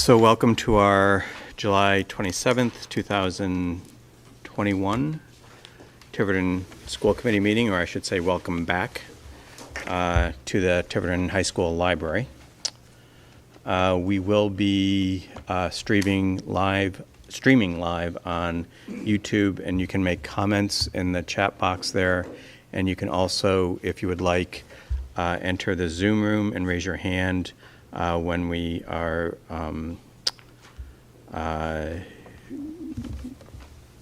So welcome to our July 27th, 2021 Tiverton School Committee meeting, or I should say welcome back to the Tiverton High School Library. We will be streaming live on YouTube, and you can make comments in the chat box there. And you can also, if you would like, enter the Zoom room and raise your hand when we are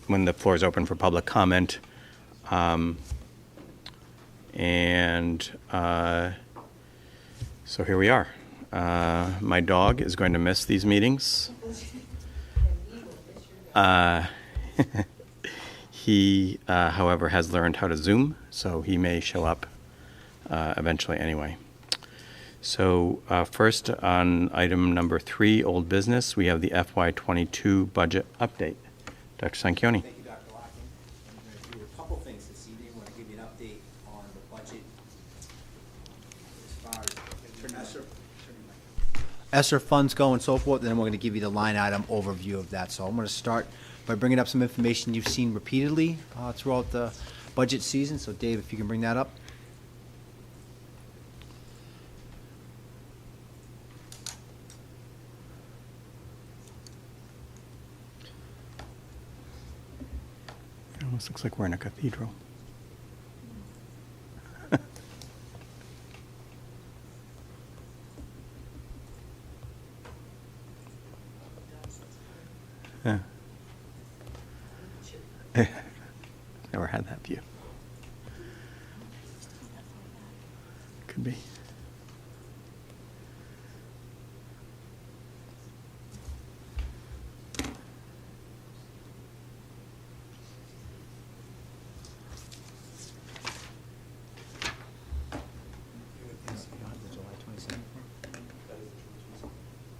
when the floor is open for public comment. So here we are. My dog is going to miss these meetings. He, however, has learned how to Zoom, so he may show up eventually anyway. So first, on item number 3, old business, we have the FY22 budget update. Dr. Sanchioni. Thank you, Dr. Larkin. I'm going to do a couple things this evening. I want to give you an update on the budget as far as ESSER funds go and so forth, and then we're going to give you the line item overview of that. So I'm going to start by bringing up some information you've seen repeatedly throughout the budget season. So Dave, if you can bring that up. It almost looks like we're in a cathedral. Yeah. Never had that view. Could be.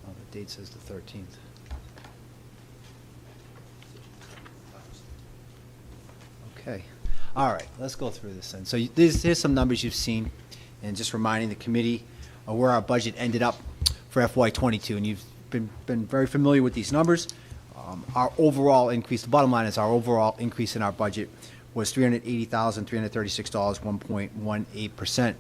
Oh, the date says the 13th. Okay. All right, let's go through this then. So here's some numbers you've seen, and just reminding the committee of where our budget ended up for FY22. And you've been very familiar with these numbers. Our overall increase, the bottom line is our overall increase in our budget was $380,336, 1.18%.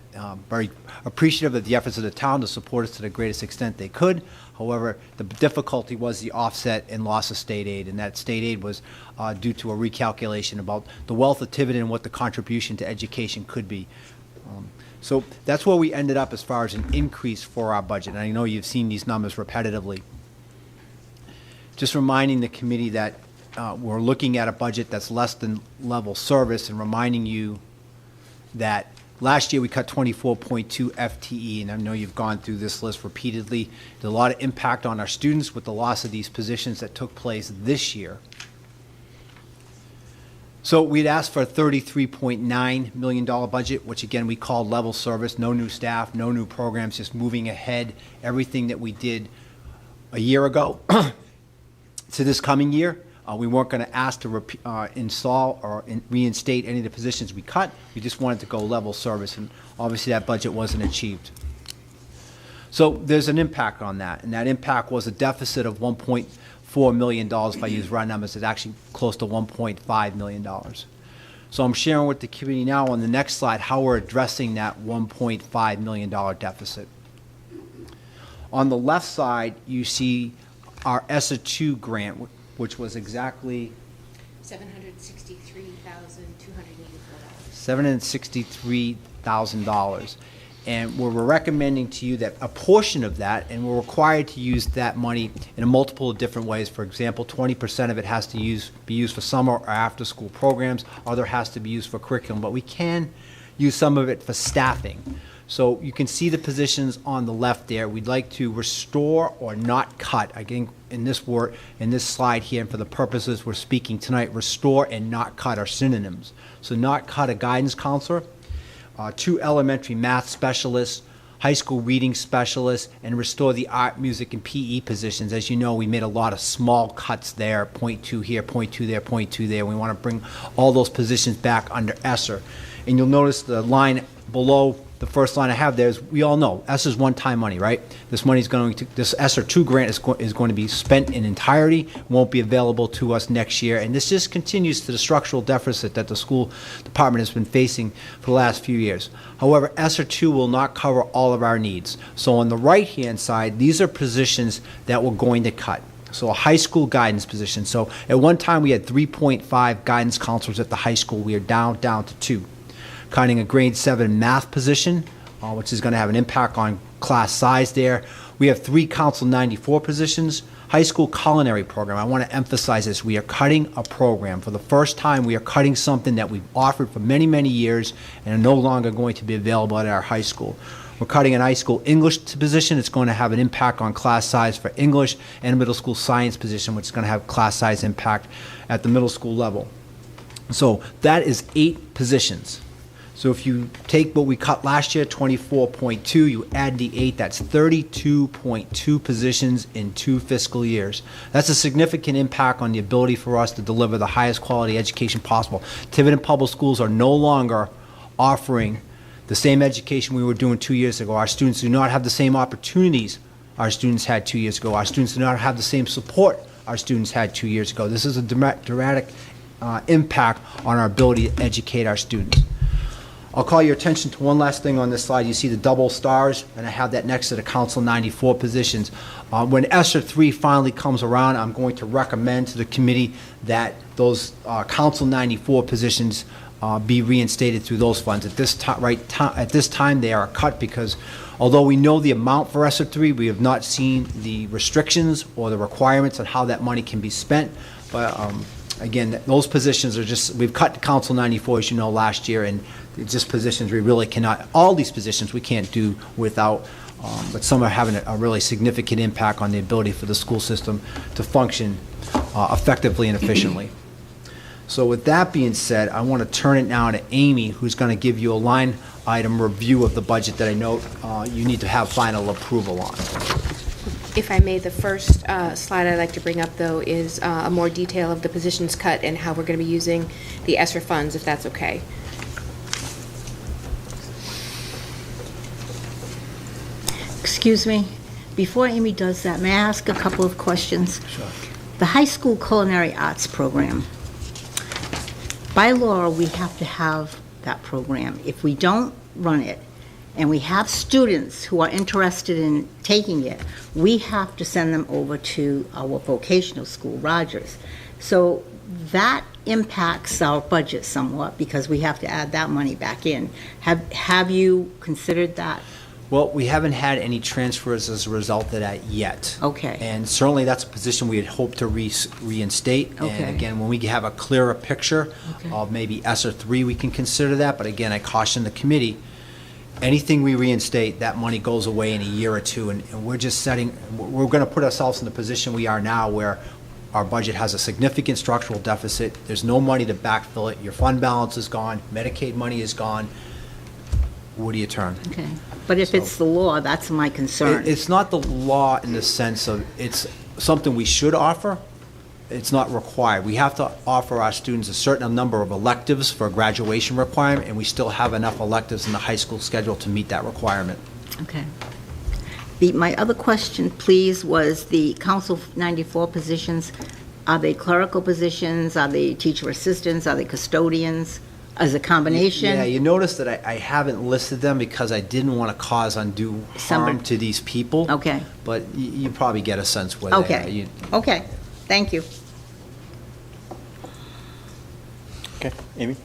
Very appreciative of the efforts of the town to support us to the greatest extent they could. However, the difficulty was the offset and loss of state aid, and that state aid was due to a recalculation about the wealth of Tiverton and what the contribution to education could be. So that's where we ended up as far as an increase for our budget. And I know you've seen these numbers repetitively. Just reminding the committee that we're looking at a budget that's less than level service, and reminding you that last year we cut 24.2 FTE, and I know you've gone through this list repeatedly. There's a lot of impact on our students with the loss of these positions that took place this year. So we'd asked for a $33.9 million budget, which again we called level service, no new staff, no new programs, just moving ahead everything that we did a year ago to this coming year. We weren't going to ask to install or reinstate any of the positions we cut. We just wanted to go level service, and obviously that budget wasn't achieved. So there's an impact on that, and that impact was a deficit of $1.4 million. If I use round numbers, it's actually close to $1.5 million. So I'm sharing with the committee now on the next slide how we're addressing that $1.5 million deficit. On the left side, you see our ESSER 2 grant, which was exactly $763,284. And we're recommending to you that a portion of that, and we're required to use that money in a multiple of different ways. For example, 20% of it has to be used for summer or after school programs. Other has to be used for curriculum, but we can use some of it for staffing. So you can see the positions on the left there. We'd like to restore or not cut. Again, in this slide here, and for the purposes we're speaking tonight, restore and not cut are synonyms. So not cut a guidance counselor, 2 elementary math specialists, high school reading specialists, and restore the art, music, and PE positions. As you know, we made a lot of small cuts there, 0.2 here, 0.2 there, 0.2 there. We want to bring all those positions back under ESSER. And you'll notice the line below the the first line I have there is, we all know, ESSER's one-time money, right? This money is this ESSER 2 grant is going to be spent in entirety, won't be available to us next year, and this just continues to the structural deficit that the school department has been facing for the last few years. However, ESSER 2 will not cover all of our needs. So on the right-hand side, these are positions that we're going to cut. So a high school guidance position. So at one time, we had 3.5 guidance counselors at the high school. We are down to 2. Cutting a grade 7 math position, which is going to have an impact on class size there. We have 3 Council 94 positions. High school culinary program. I want to emphasize this. We are cutting a program. For the first time, we are cutting something that we've offered for many, many years and are no longer going to be available at our high school. We're cutting an high school English position. It's going to have an impact on class size for English, and a middle school science position, which is going to have class size impact at the middle school level. So that is 8 positions. So if you take what we cut last year, 24.2, you add the 8, that's 32.2 positions in 2 fiscal years. That's a significant impact on the ability for us to deliver the highest quality education possible. Tiverton Public Schools are no longer offering the same education we were doing 2 years ago. Our students do not have the same opportunities our students had 2 years ago. Our students do not have the same support our students had 2 years ago. This is a dramatic impact on our ability to educate our students. I'll call your attention to one last thing on this slide. You see the double stars, and I have that next to the Council 94 positions. When ESSER 3 finally comes around, I'm going to recommend to the committee that those Council 94 positions be reinstated through those funds. At this time, they are cut because although we know the amount for ESSER 3, we have not seen the restrictions or the requirements on how that money can be spent. But again, those positions are just, we've cut Council 94, as you know, last year, and it's just positions we really cannot, all these positions we can't do without, but some are having a really significant impact on the ability for the school system to function effectively and efficiently. So with that being said, I want to turn it now to Amy, who's going to give you a line item review of the budget that I know you need to have final approval on. If I may, the first slide I'd like to bring up, though, is a more detail of the positions cut and how we're going to be using the ESSER funds, if that's okay. Excuse me, before Amy does that, may I ask a couple of questions? Sure. The high school culinary arts program, by law, we have to have that program. If we don't run it, and we have students who are interested in taking it, we have to send them over to our vocational school, Rogers. So that impacts our budget somewhat because we have to add that money back in. Have you considered that? Well, we haven't had any transfers as a result of that yet. Okay. And certainly that's a position we had hoped to reinstate. Okay. And again, when we have a clearer picture of maybe ESSER 3, we can consider that. But again, I caution the committee, anything we reinstate, that money goes away in a year or two. And we're just we're going to put ourselves in the position we are now where our budget has a significant structural deficit. There's no money to backfill it. Your fund balance is gone. Medicaid money is gone. Where do you turn? Okay. But if it's the law, that's my concern. It's not the law in the sense of it's something we should offer. It's not required. We have to offer our students a certain number of electives for a graduation requirement, and we still have enough electives in the high school schedule to meet that requirement. Okay. My other question, please, was the Council 94 positions. Are they clerical positions? Are they teacher assistants? Are they custodians? As a combination? Yeah, you notice that I haven't listed them because I didn't want to cause undue harm to these people. Okay. But you probably get a sense where they are. Okay, thank you. Okay, Amy?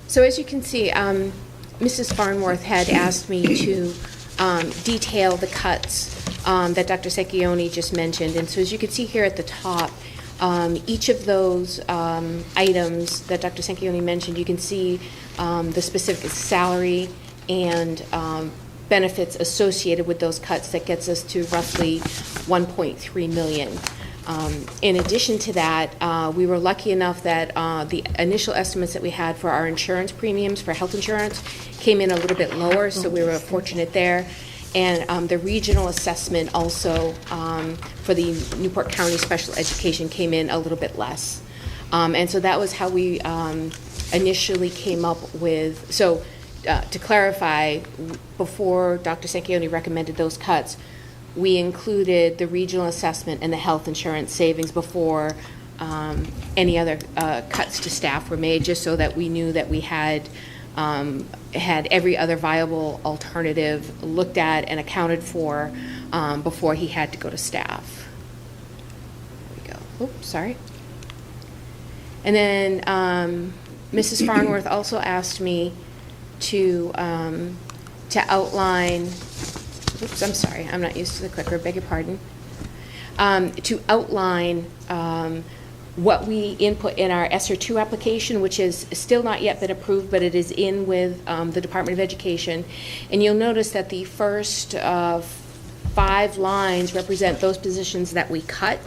So as you can see, Mrs. Farnworth had asked me to detail the cuts that Dr. Secchione just mentioned. And so as you can see here at the top, each of those items that Dr. Secchione mentioned, you can see the specific salary and benefits associated with those cuts. That gets us to roughly $1.3 million. In addition to that, we were lucky enough that the initial estimates that we had for our insurance premiums for health insurance came in a little bit lower, so we were fortunate there. And the regional assessment also for the Newport County Special Education came in a little bit less. And so that was how we initially came up with, so to clarify, before Dr. Sanchioni recommended those cuts, we included the regional assessment and the health insurance savings before any other cuts to staff were made, just so that we knew that we had every other viable alternative looked at and accounted for before he had to go to staff. There we go. Oops, sorry. And then Mrs. Farnworth also asked me to outline. Oops, I'm sorry. I'm not used to the clicker. Beg your pardon. To outline what we input in our ESSER 2 application, which is still not yet been approved, but it is in with the Department of Education. And you'll notice that the first 5 lines represent those positions that we cut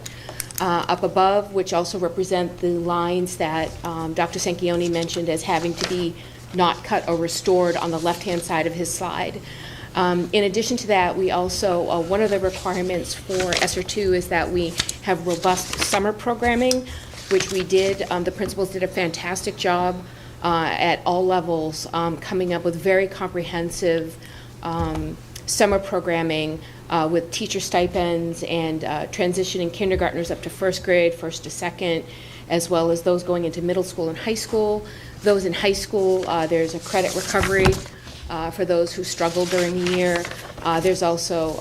up above, which also represent the lines that Dr. Sanchioni mentioned as having to be not cut or restored on the left-hand side of his slide. In addition to that, we also, one of the requirements for ESSER 2 is that we have robust summer programming, which we did. The principals did a fantastic job at all levels, coming up with very comprehensive summer programming with teacher stipends and transitioning kindergartners up to first grade, first to second, as well as those going into middle school and high school. Those in high school, there's a credit recovery for those who struggled during the year. There's also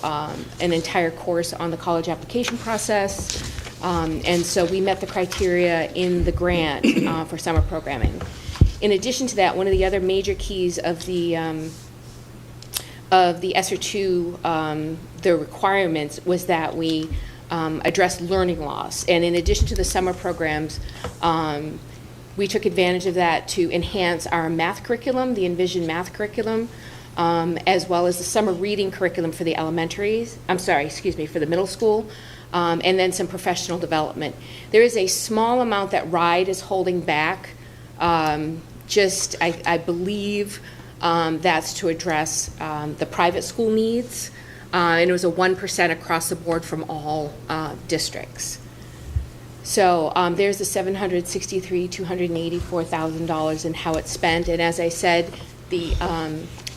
an entire course on the college application process. And so we met the criteria in the grant for summer programming. In addition to that, one of the other major keys of the ESSER 2, the requirements, was that we address learning loss. And in addition to the summer programs, we took advantage of that to enhance our math curriculum, the Envision math curriculum, as well as the summer reading curriculum for the elementaries, for the middle school, and then some professional development. There is a small amount that RIDE is holding back, I believe that's to address the private school needs, and it was a 1% across the board from all districts. So there's the $763,284,000 and how it's spent. And as I said, the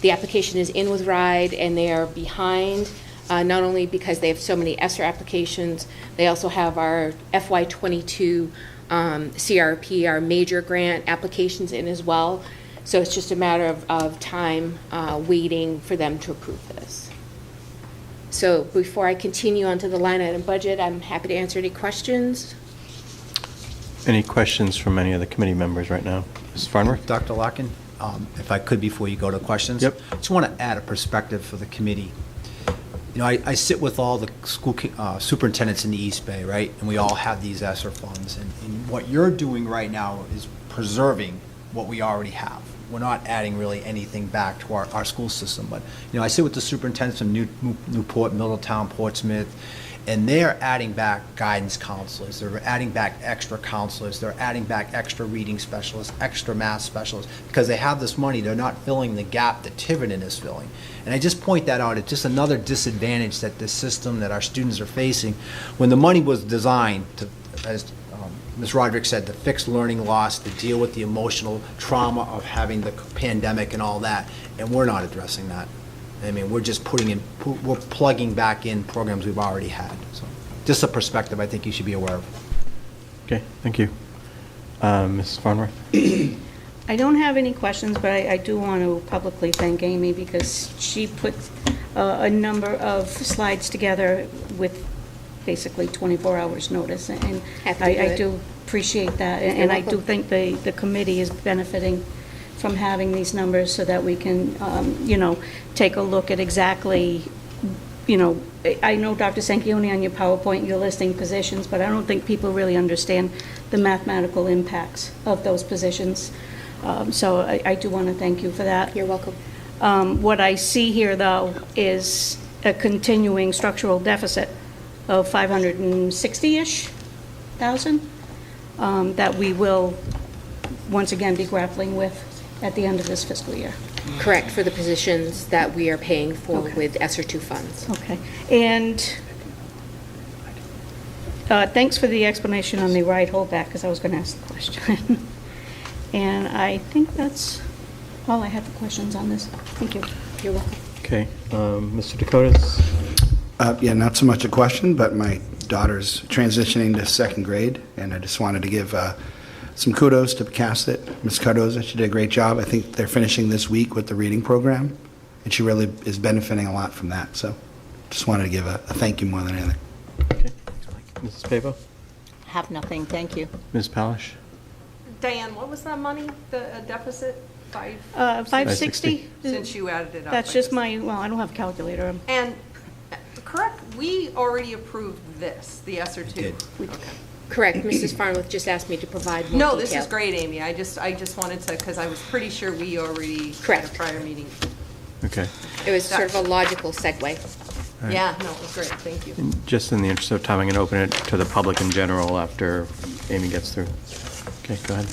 application is in with RIDE, and they are behind, not only because they have so many ESSER applications, they also have our FY22 CRP, our major grant applications in as well. So it's just a matter of time waiting for them to approve this. So before I continue on to the line item budget, I'm happy to answer any questions. Any questions from any of the committee members right now? Mrs. Farnworth? Dr. Larkin, if I could, before you go to questions. Yep. I just want to add a perspective for the committee. You know, I sit with all the school superintendents in the East Bay, right? And we all have these ESSER funds. And what you're doing right now is preserving what we already have. We're not adding really anything back to our school system. But, you know, I sit with the superintendents from Newport, Middletown, Portsmouth, and they're adding back guidance counselors. They're adding back extra counselors. They're adding back extra reading specialists, extra math specialists, because they have this money. They're not filling the gap that Tiverton is filling. And I just point that out. It's just another disadvantage that the system that our students are facing. When the money was designed to, as Ms. Roderick said, to fix learning loss, to deal with the emotional trauma of having the pandemic and all that, and we're not addressing that. I mean, we're just we're plugging back in programs we've already had. So just a perspective I think you should be aware of. Okay, thank you. Mrs. Farnworth? I don't have any questions, but I do want to publicly thank Amy because she put a number of slides together with basically 24 hours notice. And I do appreciate that. And I do think the committee is benefiting from having these numbers so that we can, take a look at exactly, I know Dr. Sanchioni on your PowerPoint, you're listing positions, but I don't think people really understand the mathematical impacts of those positions. So I do want to thank you for that. You're welcome. What I see here, though, is a continuing structural deficit of 560-ish thousand that we will once again be grappling with at the end of this fiscal year. Correct, for the positions that we are paying for Okay. with ESSER 2 funds. Okay, and thanks for the explanation on the ride holdback, because I was going to ask the question. And I think that's all I have for questions on this. Thank you. You're welcome. Okay, Mr. Dakotas? Yeah, not so much a question, but my daughter's transitioning to second grade, and I just wanted to give some kudos to Cassett, Ms. Cardoza. She did a great job. I think they're finishing this week with the reading program, and she really is benefiting a lot from that. So just wanted to give a thank you more than anything. Okay. Mrs. Pavo? Have nothing, thank you. Ms. Palish? Diane, what was that money, the deficit? 560? Since you added it up. That's I just my, well, I don't have a calculator. And, correct, we already approved this, the ESSER 2. did. Okay. Correct, Mrs. Farnworth just asked me to provide more No, detail. this is great, Amy. I just wanted to, because I was pretty sure we already had a Correct. prior meeting. Okay. It was sort of a logical segue. right. Yeah, no, it was great, thank you. And just in the interest of time, I'm going to open it to the public in general after Amy gets through. Okay, go ahead.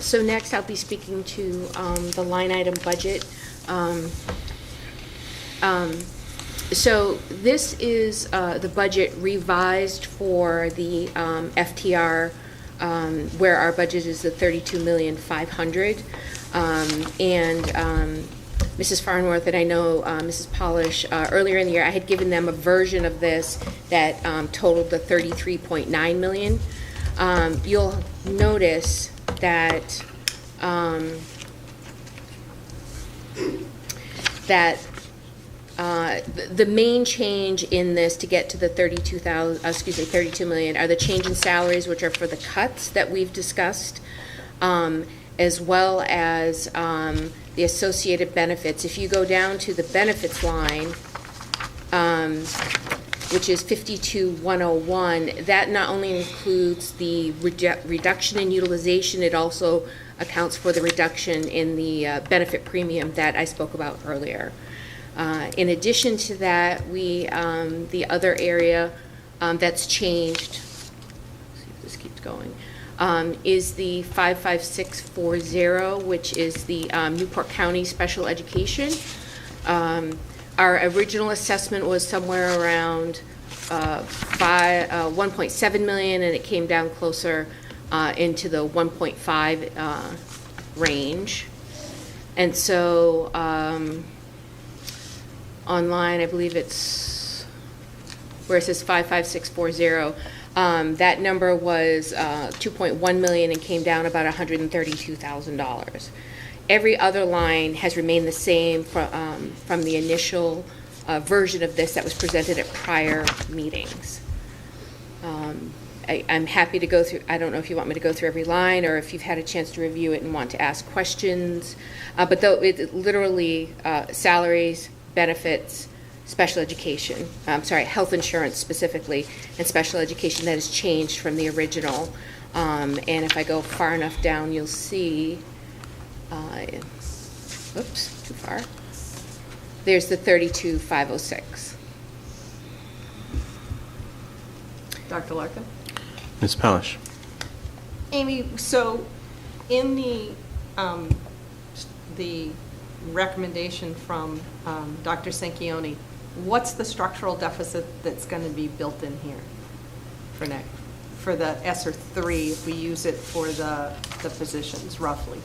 So next, I'll be speaking to the line item budget. So this is the budget revised for the FTR, where our budget is the $32,500,000. And Mrs. Farnworth and I know Mrs. Polish, earlier in the year, I had given them a version of this that totaled the $33.9 million. You'll notice that the main change in this to get to the 32 million are the change in salaries, which are for the cuts that we've discussed, as well as the associated benefits. If you go down to the benefits line, which is 52,101, that not only includes the reduction in utilization, it also accounts for the reduction in the benefit premium that I spoke about earlier. In addition to that, the other area that's changed, let's see if this keeps going, is the 55640, which is the Newport County Special Education. Our original assessment was somewhere around 1.7 million, and it came down closer into the 1.5 range. And so online, I believe it's where it says 55640. That number was 2.1 million and came down about $132,000. Every other line has remained the same from the initial version of this that was presented at prior meetings. I'm happy to go through, I don't know if you want me to go through every line or if you've had a chance to review it and want to ask questions, but though it literally salaries, benefits, special education, health insurance specifically, and special education that has changed from the original. And if I go far enough down, you'll see, oops, too far. There's the 32,506. Dr. Larkin? Ms. Palish? Amy, so in the recommendation from Dr. Sanquioni, what's the structural deficit that's going to be built in here for the ESSER 3 if we use it for the positions, roughly?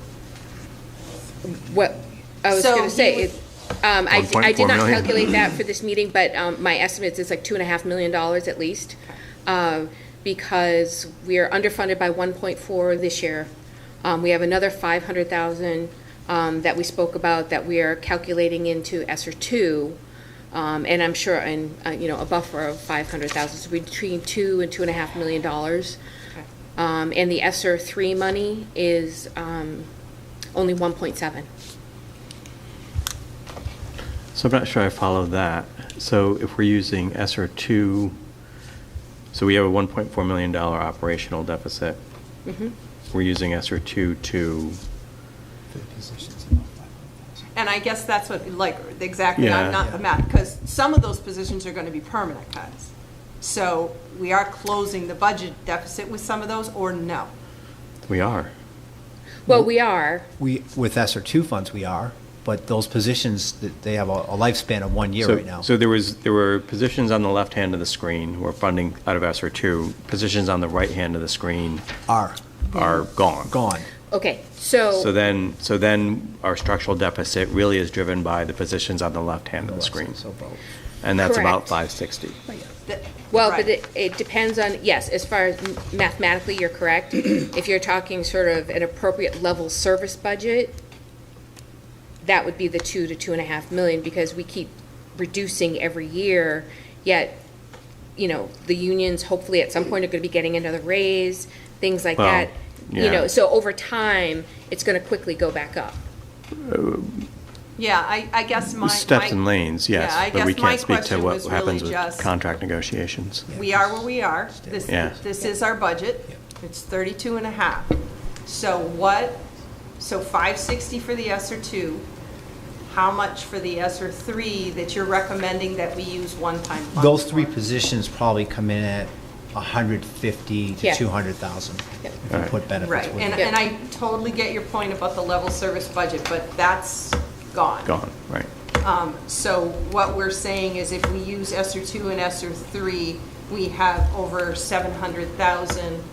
What I was So going to say, you would- I did not 1.4 million. calculate that for this meeting, but my estimates is like $2.5 million at least, because we are underfunded by 1.4 this year. We have another 500,000 that we spoke about that we are calculating into ESSER 2, and I'm sure, a buffer of 500,000, so between $2 and $2.5 million. And the ESSER 3 money is only 1.7. So I'm not sure I followed that. So if we're using ESSER 2, so we have a $1.4 million operational deficit. Mm-hmm. We're using ESSER 2 to And I guess that's what, like, exactly, Yeah. not the math, because some of those positions are going to be permanent cuts. So we are closing the budget deficit with some of those, or no? We are. Well, we are, With ESSER two funds, we are, but those positions, they have a lifespan of 1 year So- right now. So there were positions on the left hand of the screen, we're funding out of ESSER two. Positions on the right hand of the screen Are are gone. gone. okay, So then our structural deficit really is driven by the positions on the left hand of the screen. So both. And that's about Correct. 560. well, Right. but it depends on, yes, as far as mathematically, you're correct. If you're talking sort of an appropriate level service budget, that would be the 2 to 2.5 million, because we keep reducing every year, yet, you know, the unions hopefully at some point are going to be getting another raise, things like Well, that. You yeah. know, so over time, it's going to quickly go back up. Yeah, I guess my. Steps my- and lanes, yes, Yeah, I but we guess my can't speak to question what was happens really with just- contract negotiations. We are where we are. Yeah. This is our budget. It's 32 and a half. So 560 for the ESSER two. How much for the ESSER three that you're recommending that we use one-time funds Those three for? positions probably come in at 150 to Yeah. 200,000. Yep. If you put benefits Right, with and it. Yeah. I totally get your point about the level service budget, but that's gone. Gone, right. So what we're saying is if we use ESSER two and ESSER three, we have over 700,000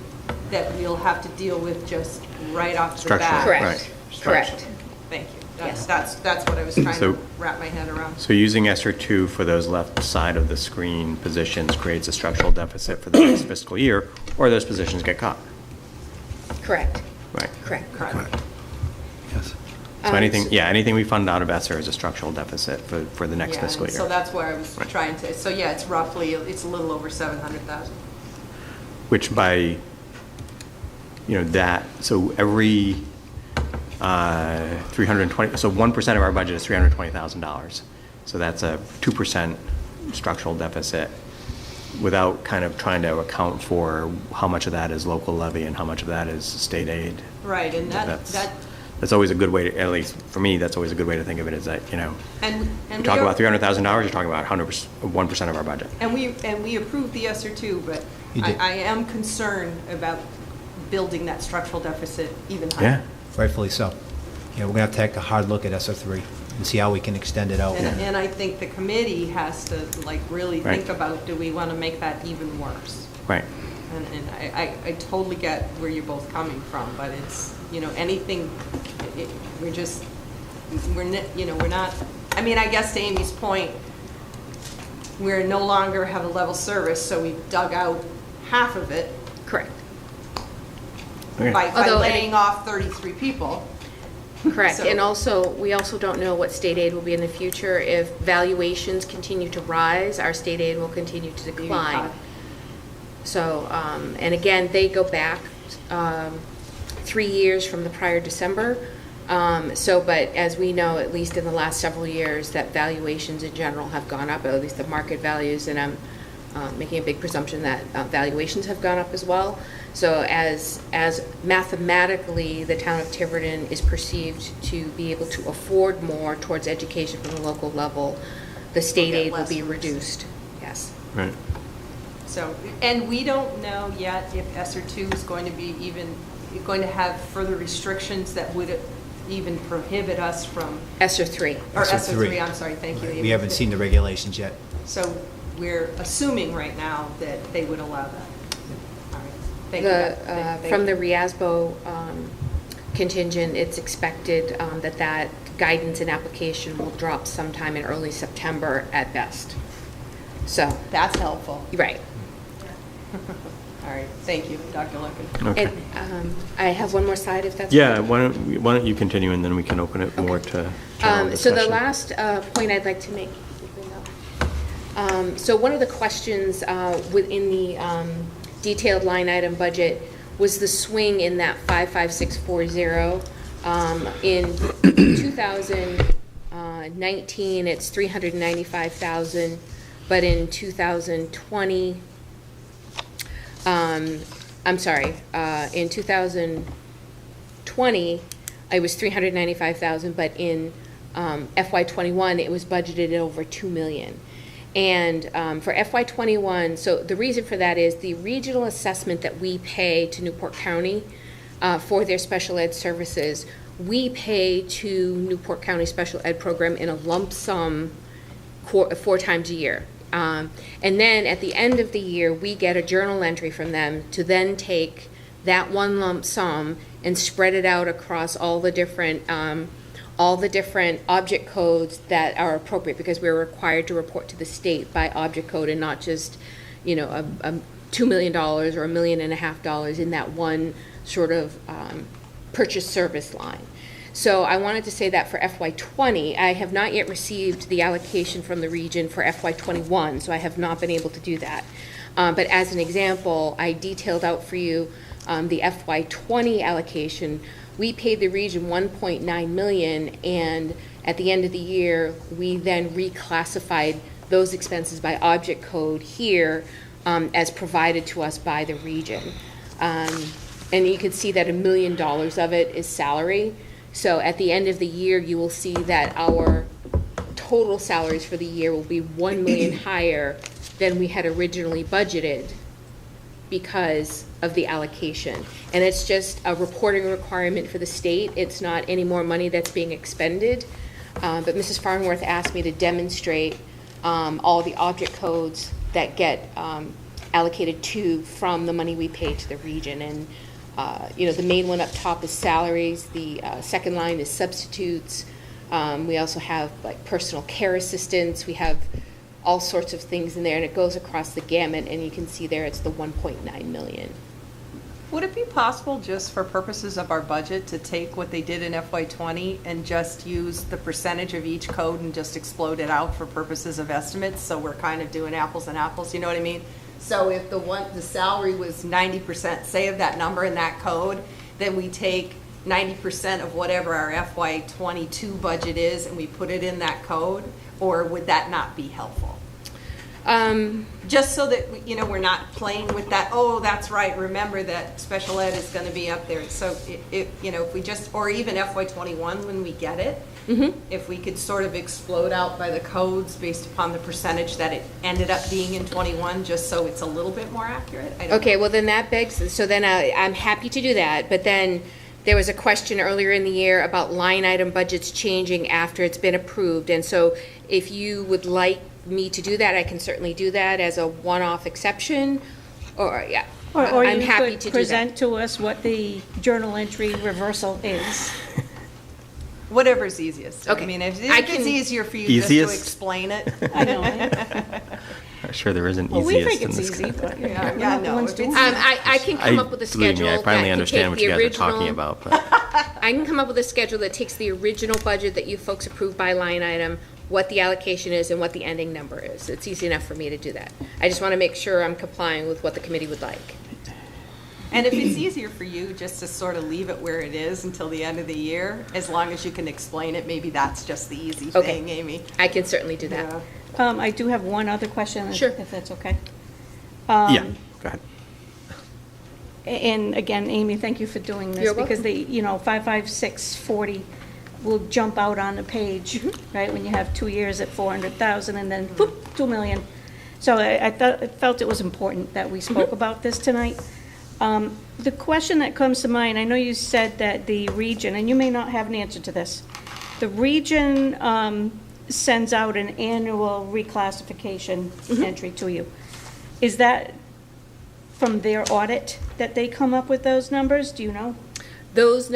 that we'll have to deal with just right off the Structural, bat. Correct, right. correct. Thank you. Yes. That's what I was trying So- to wrap my head around. So using ESSER two for those left side of the screen positions creates a structural deficit for the next fiscal year, or those positions get cut, Correct, right? correct. Correct. Yes. So anything we fund out of ESSER is a structural deficit for the next Yeah, fiscal and year. so that's where I was Right. trying to, so yeah, it's roughly, it's a little over 700,000. Which by, so every 320, so 1% of our budget is $320,000. So that's a 2% structural deficit without kind of trying to account for how much of that is local levy and how much of that is state aid. Right, and That's always a good way to, at least for me, that's always a good way to think of it, is that, and you we talk are- about $300,000, you're talking about 1% of our budget. And we approved the ESSER too, but You did. I am concerned about building that structural deficit even Yeah, higher. Rightfully so. Yeah, we're going to have to take a hard look at ESSER three and see how we can extend it out. And I think the committee has to like really Right. think about, do we want to make that even worse? right. And I totally get where you're both coming from, but it's, anything, we're not, I mean, I guess to Amy's point, we're no longer have a level service, so we dug out half of it Correct, Okay. by Although, laying off 33 people. correct. So- And also, we also don't know what state aid will be in the future. If valuations continue to rise, our state aid will continue to decline. So, and again, they go back 3 years from the prior December. But as we know, at least in the last several years, that valuations in general have gone up, at least the market values, and I'm making a big presumption that valuations have gone up as well. So as mathematically, the town of Tiverton is perceived to be able to afford more towards education from the local level, the state get aid will less be from the state. reduced, yes. Right. So, and we don't know yet if ESSER two is going to be going to have further restrictions that would even prohibit us from, ESSER 3. or ESSER ESSER three. three, I'm sorry, thank you. Amy. We haven't seen the regulations yet. So we're assuming right now that they would allow that. All right. Thank you. From the RIASBO contingent, it's expected that guidance and application will drop sometime in early September at best. So, That's helpful. right. All right, thank you, Dr. Lucken. Okay. And I have one more slide, if that's Yeah, okay. why don't you continue, and then we can open it more to general So the discussion. last point I'd like to make, so one of the questions within the detailed line item budget was the swing in that 55640. In 2019, it's 395,000, but in 2020, in 2020, it was 395,000, but in FY21, it was budgeted at over $2 million. And for FY21, so the reason for that is the regional assessment that we pay to Newport County for their special ed services, we pay to Newport County Special Ed Program in a lump sum 4 times a year. And then at the end of the year, we get a journal entry from them to then take that one lump sum and spread it out across all the different object codes that are appropriate, because we're required to report to the state by object code and not just, you know, a $2 million or $1.5 million in that one sort of purchase service line. So I wanted to say that for FY20, I have not yet received the allocation from the region for FY21, so I have not been able to do that. But as an example, I detailed out for you the FY20 allocation. We paid the region $1.9 million, and at the end of the year, we then reclassified those expenses by object code here as provided to us by the region. And you can see that $1 million of it is salary. So at the end of the year, you will see that our total salaries for the year will be $1 million higher than we had originally budgeted because of the allocation. And it's just a reporting requirement for the state. It's not any more money that's being expended. But Mrs. Farnworth asked me to demonstrate all the object codes that get allocated from the money we pay to the region. And you know, the main one up top is salaries. The second line is substitutes. We also have like personal care assistants. We have all sorts of things in there, and it goes across the gamut, and you can see there it's the 1.9 million. Would it be possible, just for purposes of our budget, to take what they did in FY20 and just use the percentage of each code and just explode it out for purposes of estimates? So we're kind of doing apples and apples, you know what I mean? So if the salary was 90%, say, of that number in that code, then we take 90% of whatever our FY22 budget is and we put it in that code, or would that not be helpful? Just so that, you know, we're not playing with that, oh, that's right, remember that special ed is going to be up there. So, you know, if we just, or even FY21 when we get it, if we could sort of explode out by the codes based upon the percentage that it ended up being in 21, just so it's a little bit more accurate. I don't know. Well, then that begs, so then I'm happy to do that, but then there was a question earlier in the year about line item budgets changing after it's been approved, and so if you would like me to do that, I can certainly do that as a one-off exception, or I'm you happy could to present to us what the journal entry reversal is. Whatever's easiest. Okay. I mean, if I it's can- easier for you Easiest? just to explain it. I know. I'm sure there isn't Well, we easiest think in it's this. easy, but Yeah, no, one's if doing it's- it. I can come up with a Believe schedule me, I finally that understand can what take you the guys are talking original. about. But I can come up with a schedule that takes the original budget that you folks approved by line item, what the allocation is, and what the ending number is. It's easy enough for me to do that. I just want to make sure I'm complying with what the committee would like. And if it's easier for you just to sort of leave it where it is until the end of the year, as long as you can explain it, maybe that's just the easy Okay. thing, Amy. I can certainly do that. Yeah. I do have one other question, Sure. if that's okay. yeah, go ahead. And again, Amy, thank you for doing this. You're Because welcome. the, 55640 will jump out on the page, right? When you have 2 years at 400,000 and then whoop, 2 million. So I felt it was important that we spoke about this tonight. The question that comes to mind, I know you said that the region, and you may not have an answer to this, the region sends out an annual reclassification entry to you. Is that from their audit that they come up with those numbers? Do you know? Those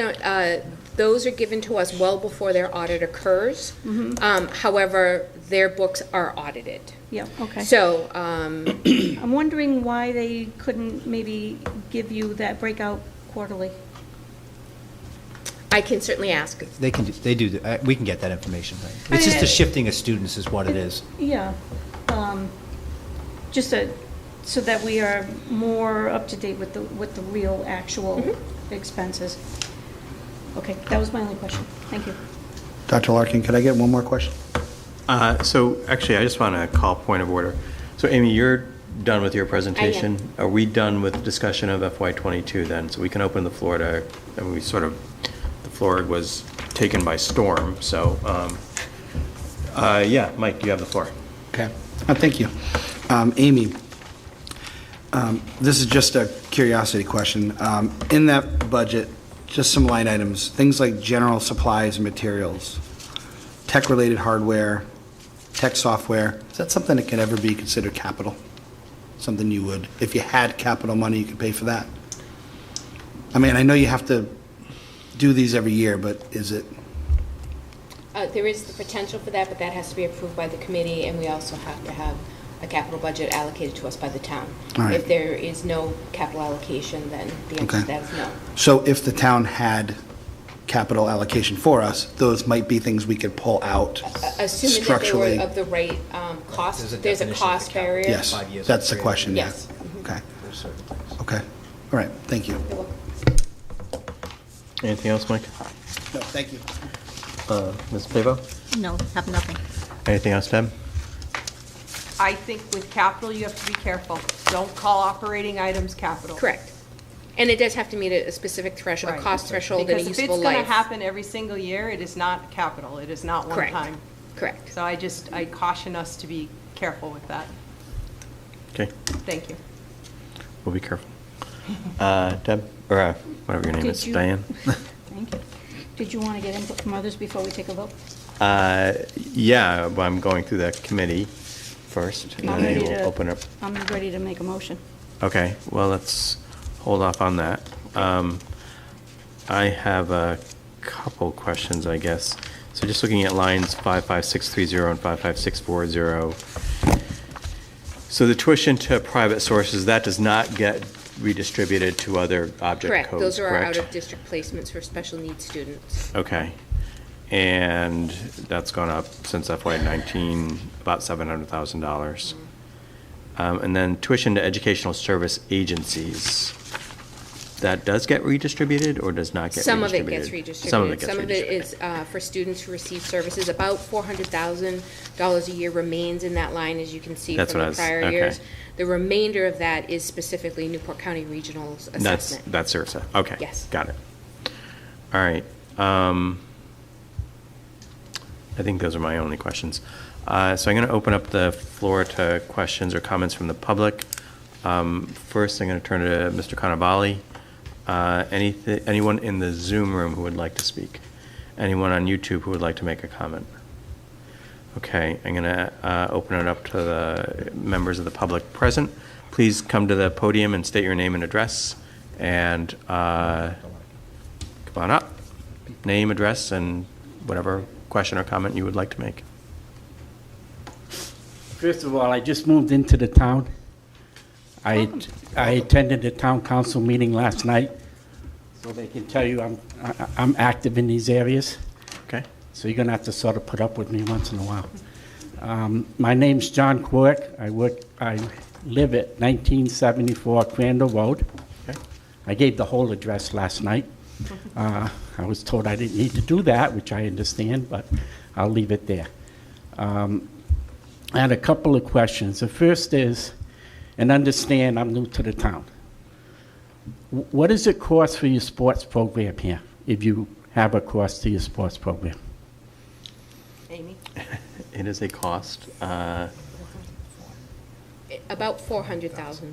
are given to us well before their audit occurs. However, their books are audited. Yeah, okay. So, I'm wondering why they couldn't maybe give you that breakout quarterly. I can certainly ask. They do, we can get that information, right? It's just the shifting of students is what it is. Yeah. Just so that we are more up to date with the real actual expenses. Okay, that was my only question. Thank you. Dr. Larkin, could I get one more question? So actually, I just want to call point of order. So Amy, you're done with your presentation. Are we done with discussion of FY22 then? So we can open the floor to, and we sort of, the floor was taken by storm. So, yeah, Mike, you have the floor. Okay. Thank you. Amy, this is just a curiosity question. In that budget, just some line items, things like general supplies and materials, tech-related hardware, tech software, is that something that can ever be considered capital? Something you would, if you had capital money, you could pay for that? I mean, I know you have to do these every year, but is it? There is the potential for that, but that has to be approved by the committee, and we also have to have a capital budget allocated to us by the town. All right. If there is no capital allocation, then the answer to that is no. So if the town had capital allocation for us, those might be things we could pull out Assuming that they structurally? were of the right cost, there's a definition of cost capital. barrier. Yes, 5 years that's the period. question, yeah. Yes. Okay, There's certain things. okay. All right, thank you. You're welcome. Anything else, Mike? No, thank you. Ms. Pavo? No, have nothing. Anything else, Deb? I think with capital, you have to be careful. Don't call operating items capital. Correct. And it does have to meet a specific threshold, a Right. cost threshold and a Because if useful it's going to life. happen every single year, it is not capital. It is not one Correct. time. Correct. So I caution us to be careful with that. Okay, Thank you. we'll be careful. Deb, or whatever your name Did is, you- Diane? Thank you. Did you want to get input from others before we take a vote? Yeah, well, I'm going through the committee first, and I'm then ready we'll to- open up. I'm ready to make a motion. Okay, well, let's hold off on that. I have a couple questions, I guess. So just looking at lines 55630 and 55640. So the tuition to private sources, that does not get redistributed to other object Correct. codes, Those are our correct? out-of-district placements for special needs students. Okay. And that's gone up since FY19, about $700,000. And then tuition to educational service agencies, that does get redistributed or does not get Some of redistributed? it gets redistributed. Some of it gets Some of it is redistributed. for students who receive services. About $400,000 a year remains in that line, as you can see That's from what I the was- prior okay. years. The remainder of that is specifically Newport County Regional's assessment. That's CRSA, okay. Yes. Got it. All right. I think those are my only questions. So I'm going to open up the floor to questions or comments from the public. First, I'm going to turn to Mr. Cannavale. Anyone in the Zoom room who would like to speak? Anyone on YouTube who would like to make a comment? Okay, I'm going to open it up to the members of the public present. Please come to the podium and state your name and address. And come on up. Name, address, and whatever question or comment you would like to make. First of all, I just moved into the town. I attended the town council meeting last night, so they can tell you I'm active in these areas. Okay? So you're gonna have to sort of put up with me once in a while. My name's John Quirk. I live at 1974 Crandall Road. Okay. I gave the whole address last night. I was told I didn't need to do that, which I understand, but I'll leave it there. I had a couple of questions. The first is, and understand I'm new to the town. What does it cost for your sports program here, if you have a cost to your sports program? Amy? It is a cost. About $400,000.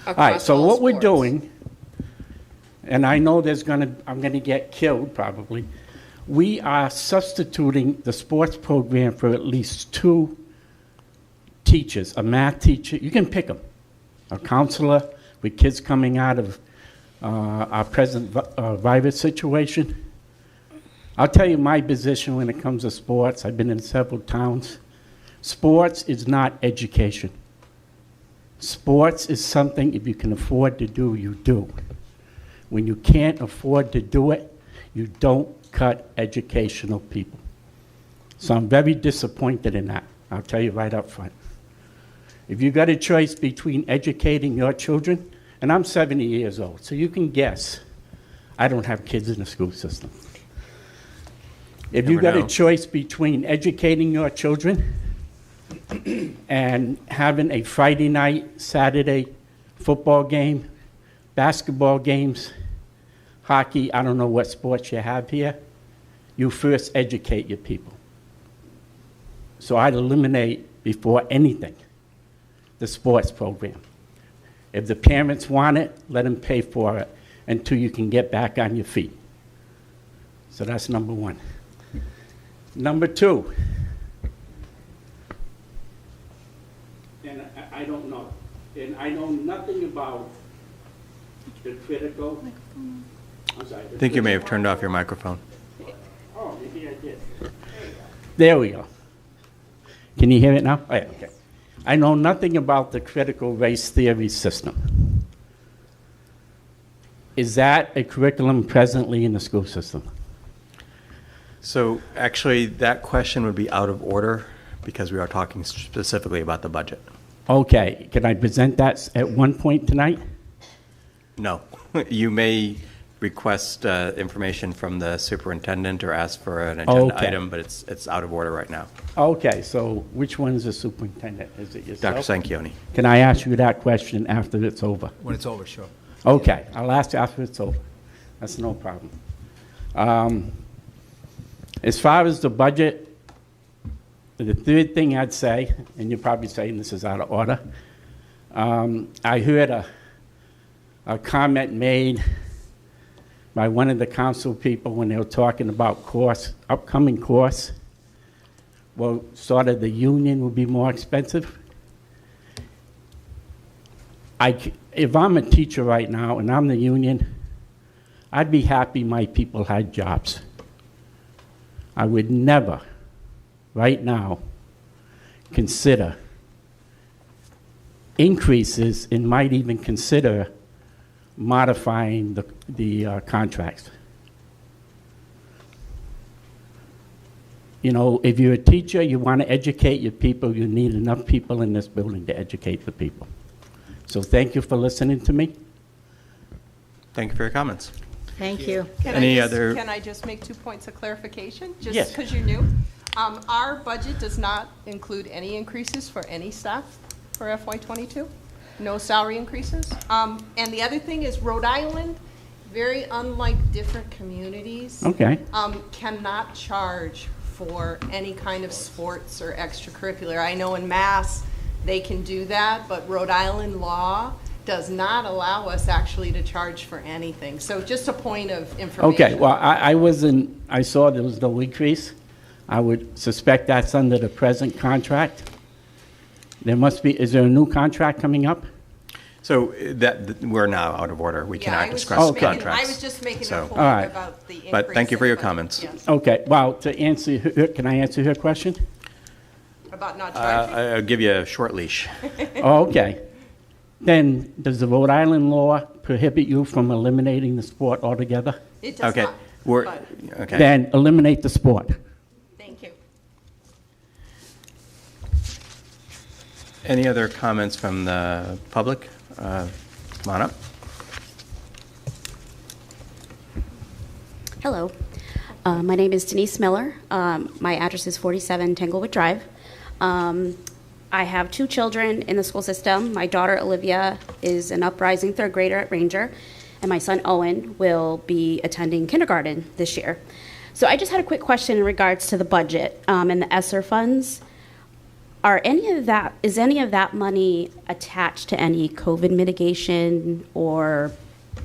All right, so what we're doing, and I know I'm gonna get killed probably, we are substituting the sports program for at least 2 teachers, a math teacher, you can pick them, a counselor with kids coming out of our present virus situation. I'll tell you my position when it comes to sports. I've been in several towns. Sports is not education. Sports is something, if you can afford to do, you do. When you can't afford to do it, you don't cut educational people. So I'm very disappointed in that. I'll tell you right up front. If you got a choice between educating your children, and I'm 70 years old, so you can guess, I don't have kids in the school system. If you Never got know. a choice between educating your children and having a Friday night, Saturday football game, basketball games, hockey, I don't know what sports you have here, you first educate your people. So I'd eliminate, before anything, the sports program. If the parents want it, let them pay for it until you can get back on your feet. So that's number one. Number two, and I don't know, and I know nothing about the critical. I'm sorry. I think you may have turned off your microphone. Oh, maybe I did. There we go. Can you hear it now? Oh, yeah, okay. I know nothing about the critical race theory system. Is that a curriculum presently in the school system? So actually, that question would be out of order because we are talking specifically about the budget. Okay, can I present that at one point tonight? No. You may request information from the superintendent or ask for an agenda Okay. item, but it's out of order right now. Okay, so which one is the superintendent? Is it yourself? Dr. Sanquioni. Can I ask you that question after it's over? When it's over, sure. Okay, I'll ask you after it's over. That's no problem. As far as the budget, the third thing I'd say, and you're probably saying this is out of order, I heard a comment made by one of the council people when they were talking about upcoming course. Well, sort of the union will be more expensive. If I'm a teacher right now and I'm the union, I'd be happy my people had jobs. I would never, right now, consider increases and might even consider modifying the contracts. You know, if you're a teacher, you want to educate your people, you need enough people in this building to educate the people. So thank you for listening to me. Thank you for your comments. Thank you. Can I just make 2 points of clarification? Yes. Just because you're new. Our budget does not include any increases for any staff for FY22. No salary increases. And the other thing is Rhode Island, very unlike different communities, Okay. cannot charge for any kind of sports or extracurricular. I know in Mass, they can do that, but Rhode Island law does not allow us actually to charge for anything. So just a point of information. Okay, well, I saw there was no increase. I would suspect that's under the present contract. Is there a new contract coming up? So we're now out of order. We Yeah, cannot I was discuss just making- contracts. I was just making a So- point All right. about the increase. But thank you for your in budget. comments. Yes. Okay, well, can I answer her question? About not charging? I'll give you a short leash. Oh, okay. Then, does the Rhode Island law prohibit you from eliminating the sport altogether? It does Okay, not. but okay. Then eliminate the sport. Thank you. Any other comments from the public? Come on up. Hello. My name is Denise Miller. My address is 47 Tanglewood Drive. I have 2 children in the school system. My daughter, Olivia, is an uprising 3rd grader at Ranger, and my son, Owen, will be attending kindergarten this year. So I just had a quick question in regards to the budget and the ESSER funds. Is any of that money attached to any COVID mitigation or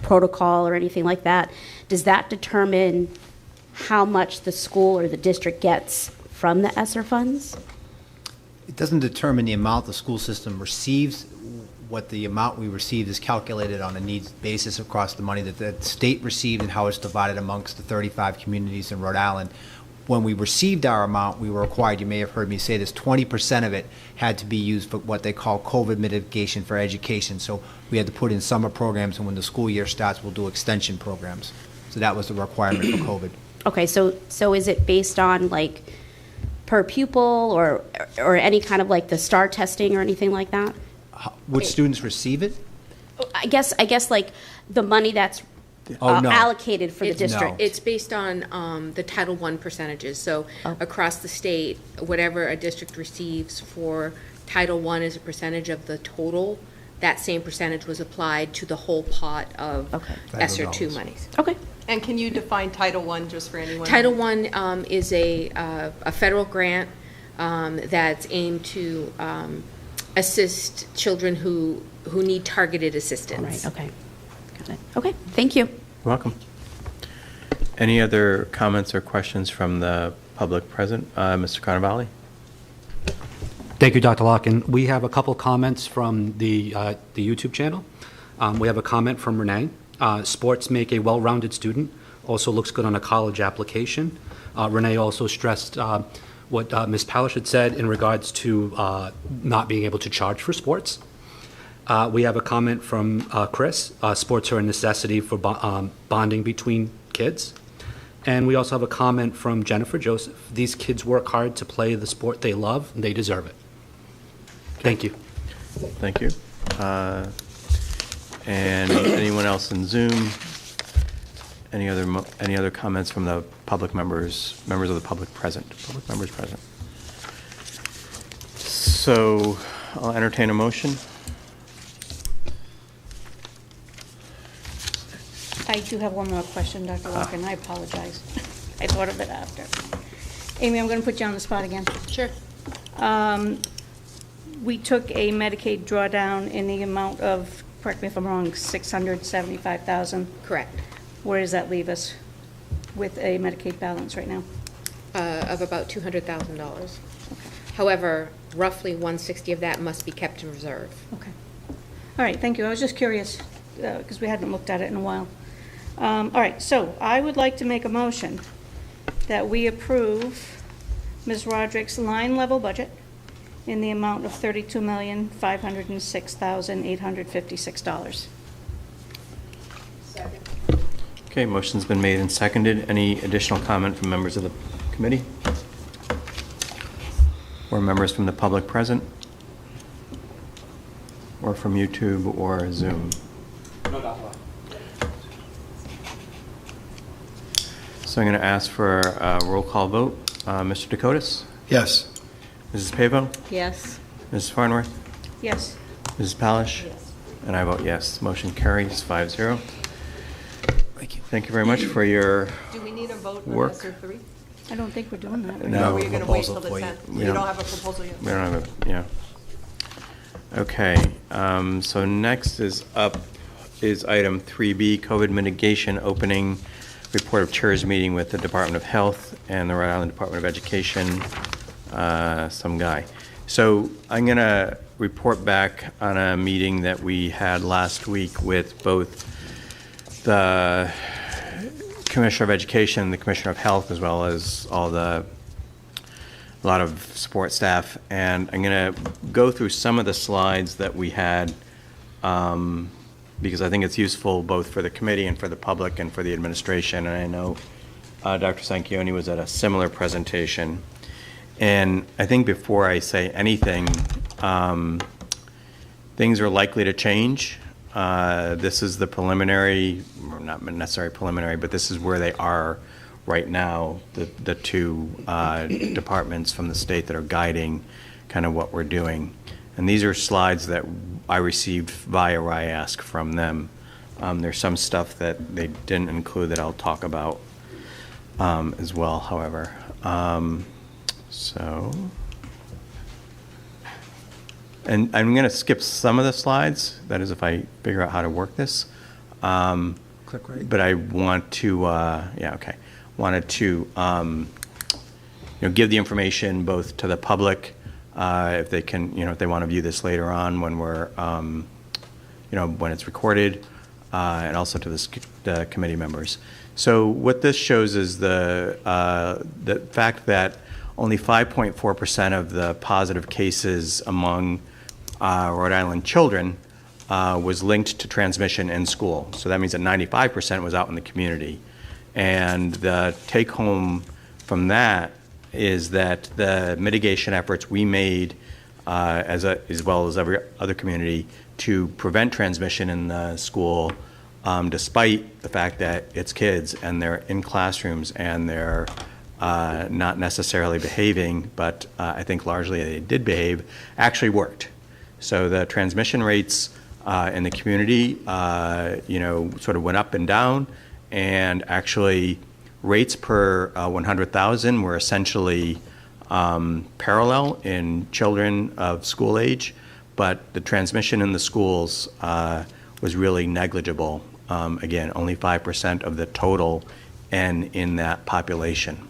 protocol or anything like that? Does that determine how much the school or the district gets from the ESSER funds? It doesn't determine the amount the school system receives. What the amount we receive is calculated on a needs basis across the money that the state received and how it's divided amongst the 35 communities in Rhode Island. When we received our amount, we were required, you may have heard me say this, 20% of it had to be used for what they call COVID mitigation for education. So we had to put in summer programs, and when the school year starts, we'll do extension programs. So that was the requirement for COVID. Okay, so is it based on like per pupil or any kind of like the STAR testing or anything like that? Would students receive it? I guess like the money that's Oh, no. allocated for the It's- district. It's based on the Title I percentages. So across the state, whatever a district receives for Title I as a percentage of the total, that same percentage was applied to the whole pot of Okay. ESSER Title II dollars. monies. Okay, And can you define Title I just for anyone? Title I is a federal grant that's aimed to assist children who need targeted assistance. Right, okay. Got it. Okay, thank you. You're welcome. Any other comments or questions from the public present? Mr. Carnavale? Thank you, Dr. Larkin. We have a couple comments from the YouTube channel. We have a comment from Renee. Sports make a well-rounded student. Also looks good on a college application. Renee also stressed what Ms. Palish had said in regards to not being able to charge for sports. We have a comment from Chris. Sports are a necessity for bonding between kids. And we also have a comment from Jennifer Joseph. These kids work hard to play the sport they love, and they deserve it. Thank you. Thank you. And anyone else in Zoom? Any other comments from the public members of the public present? Public members present. So I'll entertain a motion. I do have one more question, Dr. Larkin. I apologize. I thought of it after. Amy, I'm going to put you on the spot again. Sure. We took a Medicaid drawdown in the amount of, correct me if I'm wrong, $675,000. Correct. Where does that leave us with a Medicaid balance right now? Of about $200,000. However, roughly 160 of that must be kept in reserve. Okay. All right, thank you. I was just curious because we hadn't looked at it in a while. All right, so I would like to make a motion that we approve Ms. Roderick's line level budget in the amount of $32,506,856. Okay, motion's been made and seconded. Any additional comment from members of the committee? Or members from the public present? Or from YouTube or Zoom? No, Dr. Larkin. So I'm going to ask for a roll call vote. Mr. Dakotas? Yes. Mrs. Pavo? Yes. Mrs. Farnworth? Yes. Mrs. Palish? Yes. And I vote yes. Motion carries 5-0. Thank you. Thank you very much for your Do we need a vote on work. ESER 3? I don't think we're doing that. right? No. Or are you going to wait till the Proposal for you. 10th? We You don't- don't have a proposal yet? We don't have a, yeah. Okay, so next is item 3B, COVID mitigation, opening report of chairs meeting with the Department of Health and the Rhode Island Department of Education, some guy. So I'm going to report back on a meeting that we had last week with both the Commissioner of Education, the Commissioner of Health, as well as a lot of support staff. And I'm going to go through some of the slides that we had because I think it's useful both for the committee and for the public and for the administration. And I know Dr. Sanchioni was at a similar presentation. And I think before I say anything, things are likely to change. This is the preliminary, or not necessarily preliminary, but this is where they are right now, the two departments from the state that are guiding kind of what we're doing. And these are slides that I received via RIASC from them. There's some stuff that they didn't include that I'll talk about as well, however. And I'm going to skip some of the slides. That is, if I figure out how to work this. Click right. But I want to, wanted to, give the information both to the public, if they can, if they want to view this later on when we're, when it's recorded, and also to the committee members. So what this shows is the fact that only 5.4% of the positive cases among Rhode Island children was linked to transmission in school. So that means that 95% was out in the community. And the take home from that is that the mitigation efforts we made as well as every other community to prevent transmission in the school, despite the fact that it's kids and they're in classrooms and they're not necessarily behaving, but I think largely they did behave, actually worked. So the transmission rates in the community, sort of went up and down, and actually rates per 100,000 were essentially parallel in children of school age, but the transmission in the schools was really negligible. Again, only 5% of the total N in that population.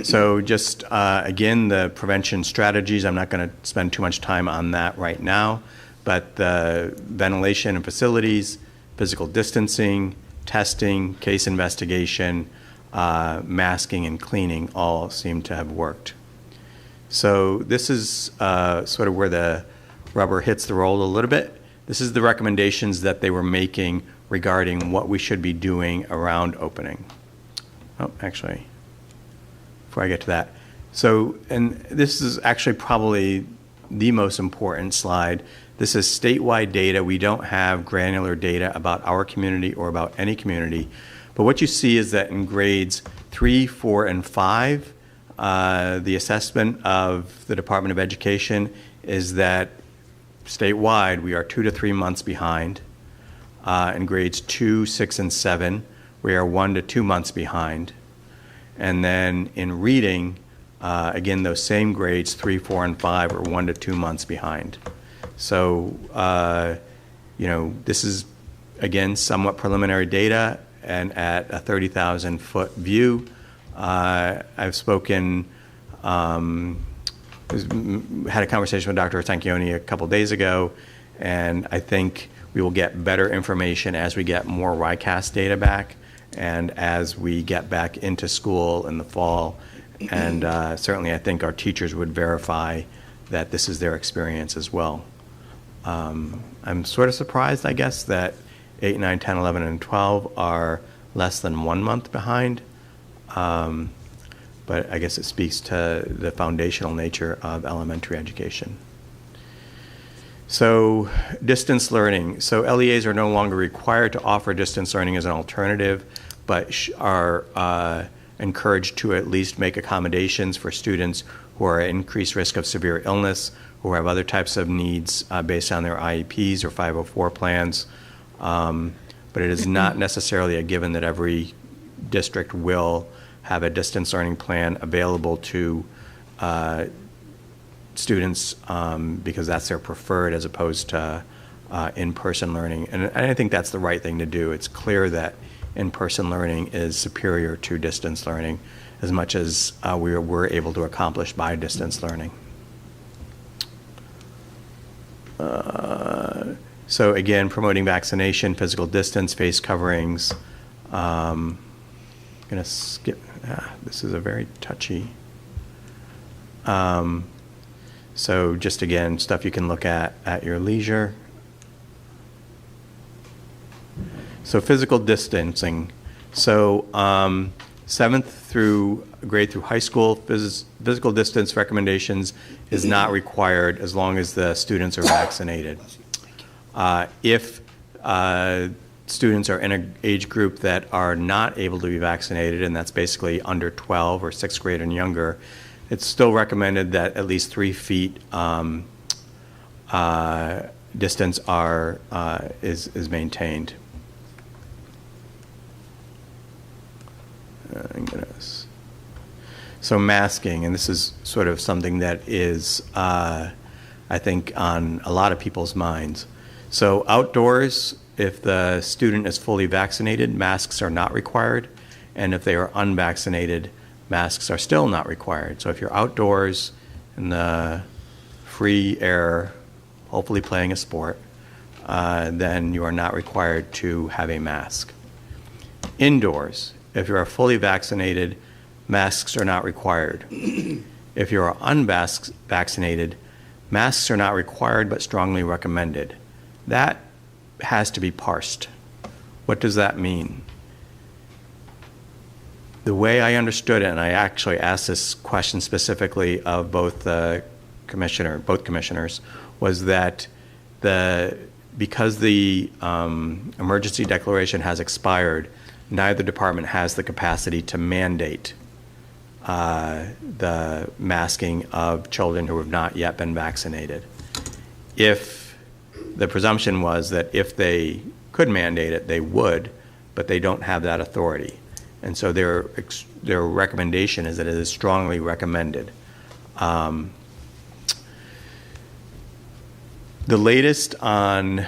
So just, again, the prevention strategies, I'm not going to spend too much time on that right now, but the ventilation in facilities, physical distancing, testing, case investigation, masking and cleaning all seem to have worked. So this is sort of where the rubber hits the road a little bit. This is the recommendations that they were making regarding what we should be doing around opening. Oh, actually, before I get to that. So, and this is actually probably the most important slide. This is statewide data. We don't have granular data about our community or about any community. But what you see is that in grades 3, 4, and 5, the assessment of the Department of Education is that statewide we are 2 to 3 months behind. In grades 2, 6, and 7, we are 1 to 2 months behind. And then in reading, again, those same grades, 3, 4, and 5, are 1 to 2 months behind. So, you know, this is, again, somewhat preliminary data, and at a 30,000-foot view. I've spoken, had a conversation with Dr. Sanchioni a couple days ago, and I think we will get better information as we get more RICAS data back and as we get back into school in the fall. And certainly I think our teachers would verify that this is their experience as well. I'm sort of surprised, I guess, that 8, 9, 10, 11, and 12 are less than 1 month behind. But I guess it speaks to the foundational nature of elementary education. So distance learning. So LEAs are no longer required to offer distance learning as an alternative, but are encouraged to at least make accommodations for students who are at increased risk of severe illness, who have other types of needs based on their IEPs or 504 plans. But it is not necessarily a given that every district will have a distance learning plan available to students because that's their preferred as opposed to in-person learning. And I think that's the right thing to do. It's clear that in-person learning is superior to distance learning as much as we were able to accomplish by distance learning. So again, promoting vaccination, physical distance, face coverings. I'm going to skip. This is a very touchy. So just again, stuff you can look at your leisure. So physical distancing. So 7th through grade through high school, physical distance recommendations is not required as long as the students are vaccinated. If students are in an age group that are not able to be vaccinated, and that's basically under 12 or 6th grade and younger, it's still recommended that at least 3 feet distance is maintained. So masking, and this is sort of something that is, I think, on a lot of people's minds. So outdoors, if the student is fully vaccinated, masks are not required, and if they are unvaccinated, masks are still not required. So if you're outdoors in the free air, hopefully playing a sport, then you are not required to have a mask. Indoors, if you are fully vaccinated, masks are not required. If you are unvaccinated, masks are not required but strongly recommended. That has to be parsed. What does that mean? The way I understood it, and I actually asked this question specifically of both commissioners, was that because the emergency declaration has expired, neither department has the capacity to mandate the masking of children who have not yet been vaccinated. If the presumption was that if they could mandate it, they would, but they don't have that authority. And so their recommendation is that it is strongly recommended. The latest on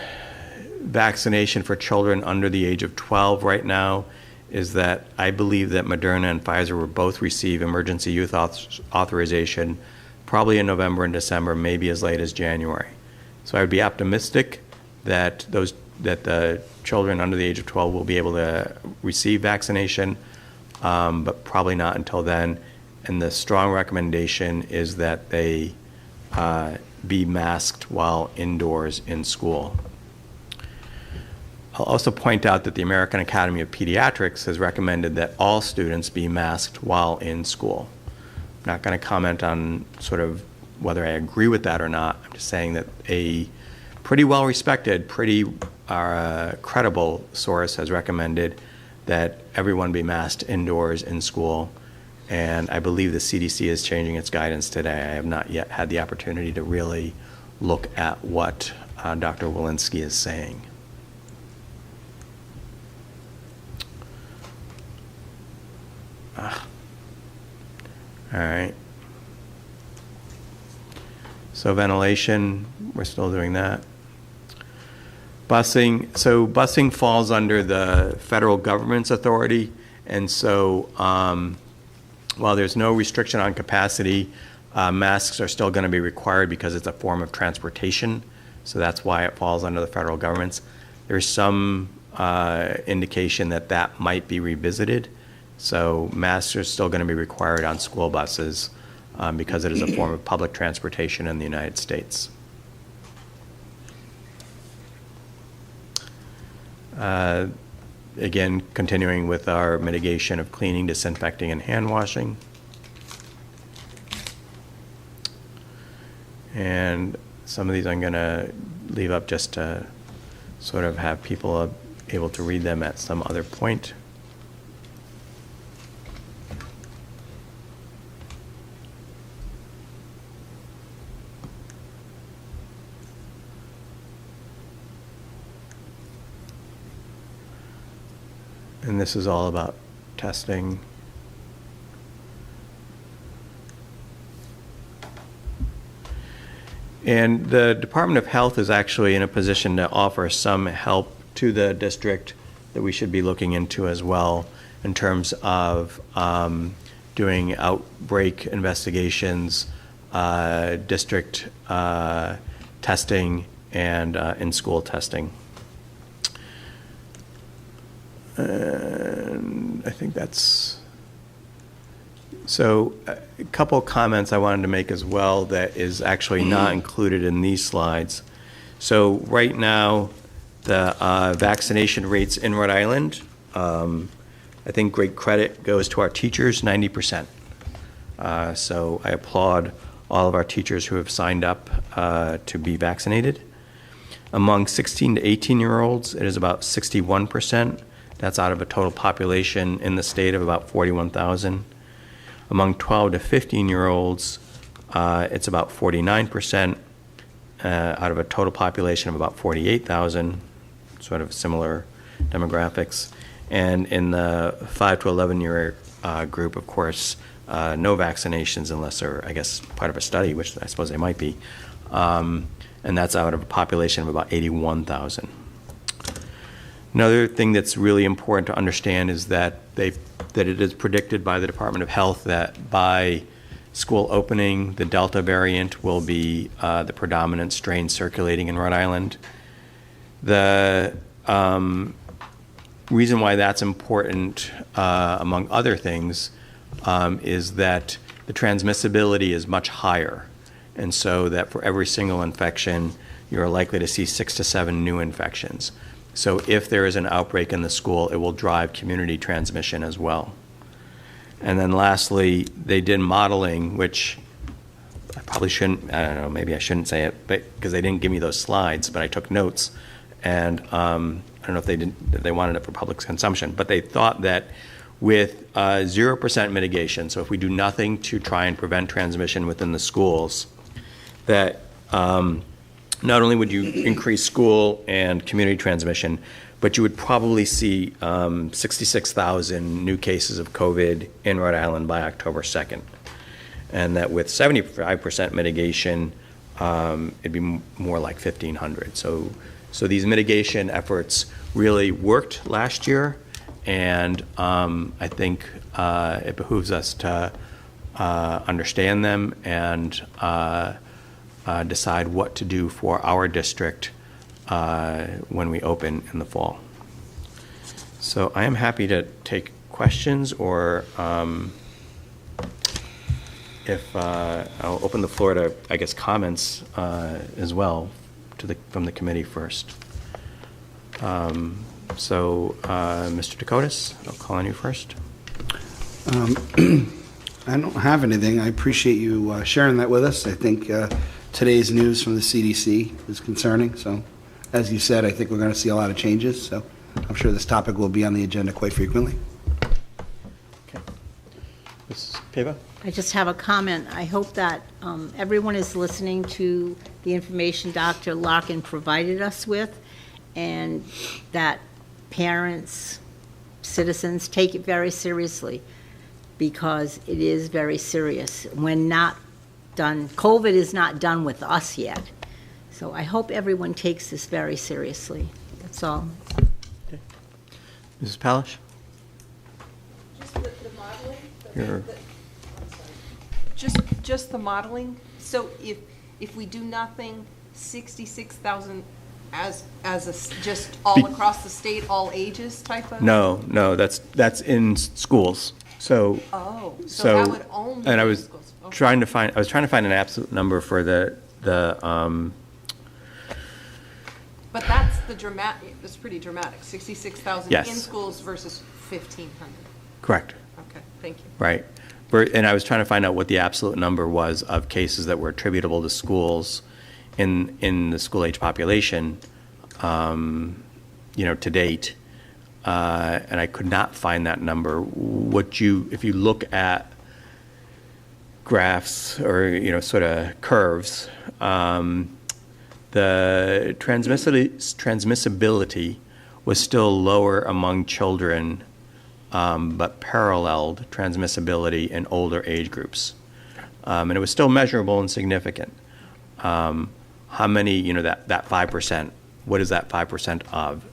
vaccination for children under the age of 12 right now is that I believe that Moderna and Pfizer will both receive emergency use authorization probably in November and December, maybe as late as January. So I would be optimistic that the children under the age of 12 will be able to receive vaccination, but probably not until then. And the strong recommendation is that they be masked while indoors in school. I'll also point out that the American Academy of Pediatrics has recommended that all students be masked while in school. I'm not going to comment on sort of whether I agree with that or not. I'm just saying that a pretty well-respected, pretty credible source has recommended that everyone be masked indoors in school. And I believe the CDC is changing its guidance today. I have not yet had the opportunity to really look at what Dr. Walensky is saying. All right. So ventilation, we're still doing that. Busing, so busing falls under the federal government's authority, and so while there's no restriction on capacity, masks are still going to be required because it's a form of transportation, so that's why it falls under the federal government's. There's some indication that that might be revisited, so masks are still going to be required on school buses because it is a form of public transportation in the United States. Again, continuing with our mitigation of cleaning, disinfecting, and hand washing. And some of these I'm going to leave up just to sort of have people able to read them at some other point. And this is all about testing. And the Department of Health is actually in a position to offer some help to the district that we should be looking into as well in terms of doing outbreak investigations, district testing, and in-school testing. And I think that's, so a couple of comments I wanted to make as well that is actually not included in these slides. So right now, the vaccination rates in Rhode Island, I think great credit goes to our teachers, 90%. So I applaud all of our teachers who have signed up to be vaccinated. Among 16 to 18-year-olds, it is about 61%. That's out of a total population in the state of about 41,000. Among 12 to 15-year-olds, it's about 49%, out of a total population of about 48,000, sort of similar demographics. And in the 5 to 11-year group, of course, no vaccinations unless they're, I guess, part of a study, which I suppose they might be. And that's out of a population of about 81,000. Another thing that's really important to understand is that it is predicted by the Department of Health that by school opening, the Delta variant will be the predominant strain circulating in Rhode Island. The reason why that's important, among other things, is that the transmissibility is much higher. And so that for every single infection, you're likely to see 6 to 7 new infections. So if there is an outbreak in the school, it will drive community transmission as well. And then lastly, they did modeling, which I probably shouldn't, I don't know, maybe I shouldn't say it, but because they didn't give me those slides, but I took notes. And I don't know if they wanted it for public consumption, but they thought that with 0% mitigation, so if we do nothing to try and prevent transmission within the schools, that not only would you increase school and community transmission, but you would probably see 66,000 new cases of COVID in Rhode Island by October 2nd. And that with 75% mitigation, it'd be more like 1,500. So these mitigation efforts really worked last year, and I think it behooves us to understand them and decide what to do for our district when we open in the fall. So I am happy to take questions, or if I'll open the floor to, I guess, comments as well from the committee first. Mr. Dakotas, I'll call on you first. I don't have anything. I appreciate you sharing that with us. I think today's news from the CDC is concerning. So, as you said, I think we're going to see a lot of changes. So, I'm sure this topic will be on the agenda quite frequently. Okay. Mrs. Pava? I just have a comment. I hope that everyone is listening to the information Dr. Larkin provided us with, and that parents, citizens take it very seriously, because it is very serious. When not done, COVID is not done with us yet. So I hope everyone takes this very seriously. That's all. Okay. Mrs. Palish? Just the modeling? Your- Just the modeling? So if we do nothing, 66,000 as just all across the state, all ages type of? No, that's in schools. So. Oh, so that would only and I be was schools. Okay. trying to find an absolute number for the. But that's that's pretty dramatic, 66,000 Yes. in schools versus 1,500. Correct. Okay, thank you. Right. And I was trying to find out what the absolute number was of cases that were attributable to schools in the school-age population, to date. And I could not find that number. If you look at graphs or, sort of curves, the transmissibility was still lower among children, but paralleled transmissibility in older age groups. And it was still measurable and significant. How many, that 5%, what is that 5% of?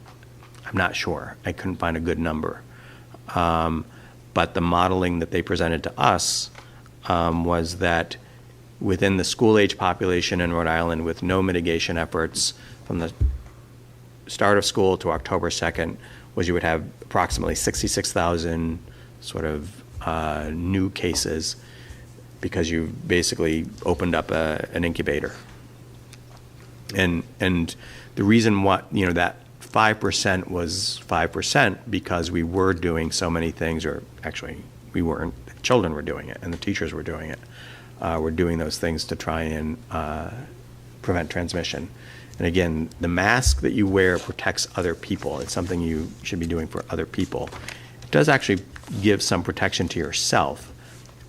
I'm not sure. I couldn't find a good number. But the modeling that they presented to us was that within the school-age population in Rhode Island, with no mitigation efforts from the start of school to October 2nd, was you would have approximately 66,000 sort of new cases, because you basically opened up an incubator. And the reason that 5% was 5% because we were doing so many things, or actually we weren't, the children were doing it and the teachers were doing it. We're doing those things to try and prevent transmission. And again, the mask that you wear protects other people. It's something you should be doing for other people. It does actually give some protection to yourself,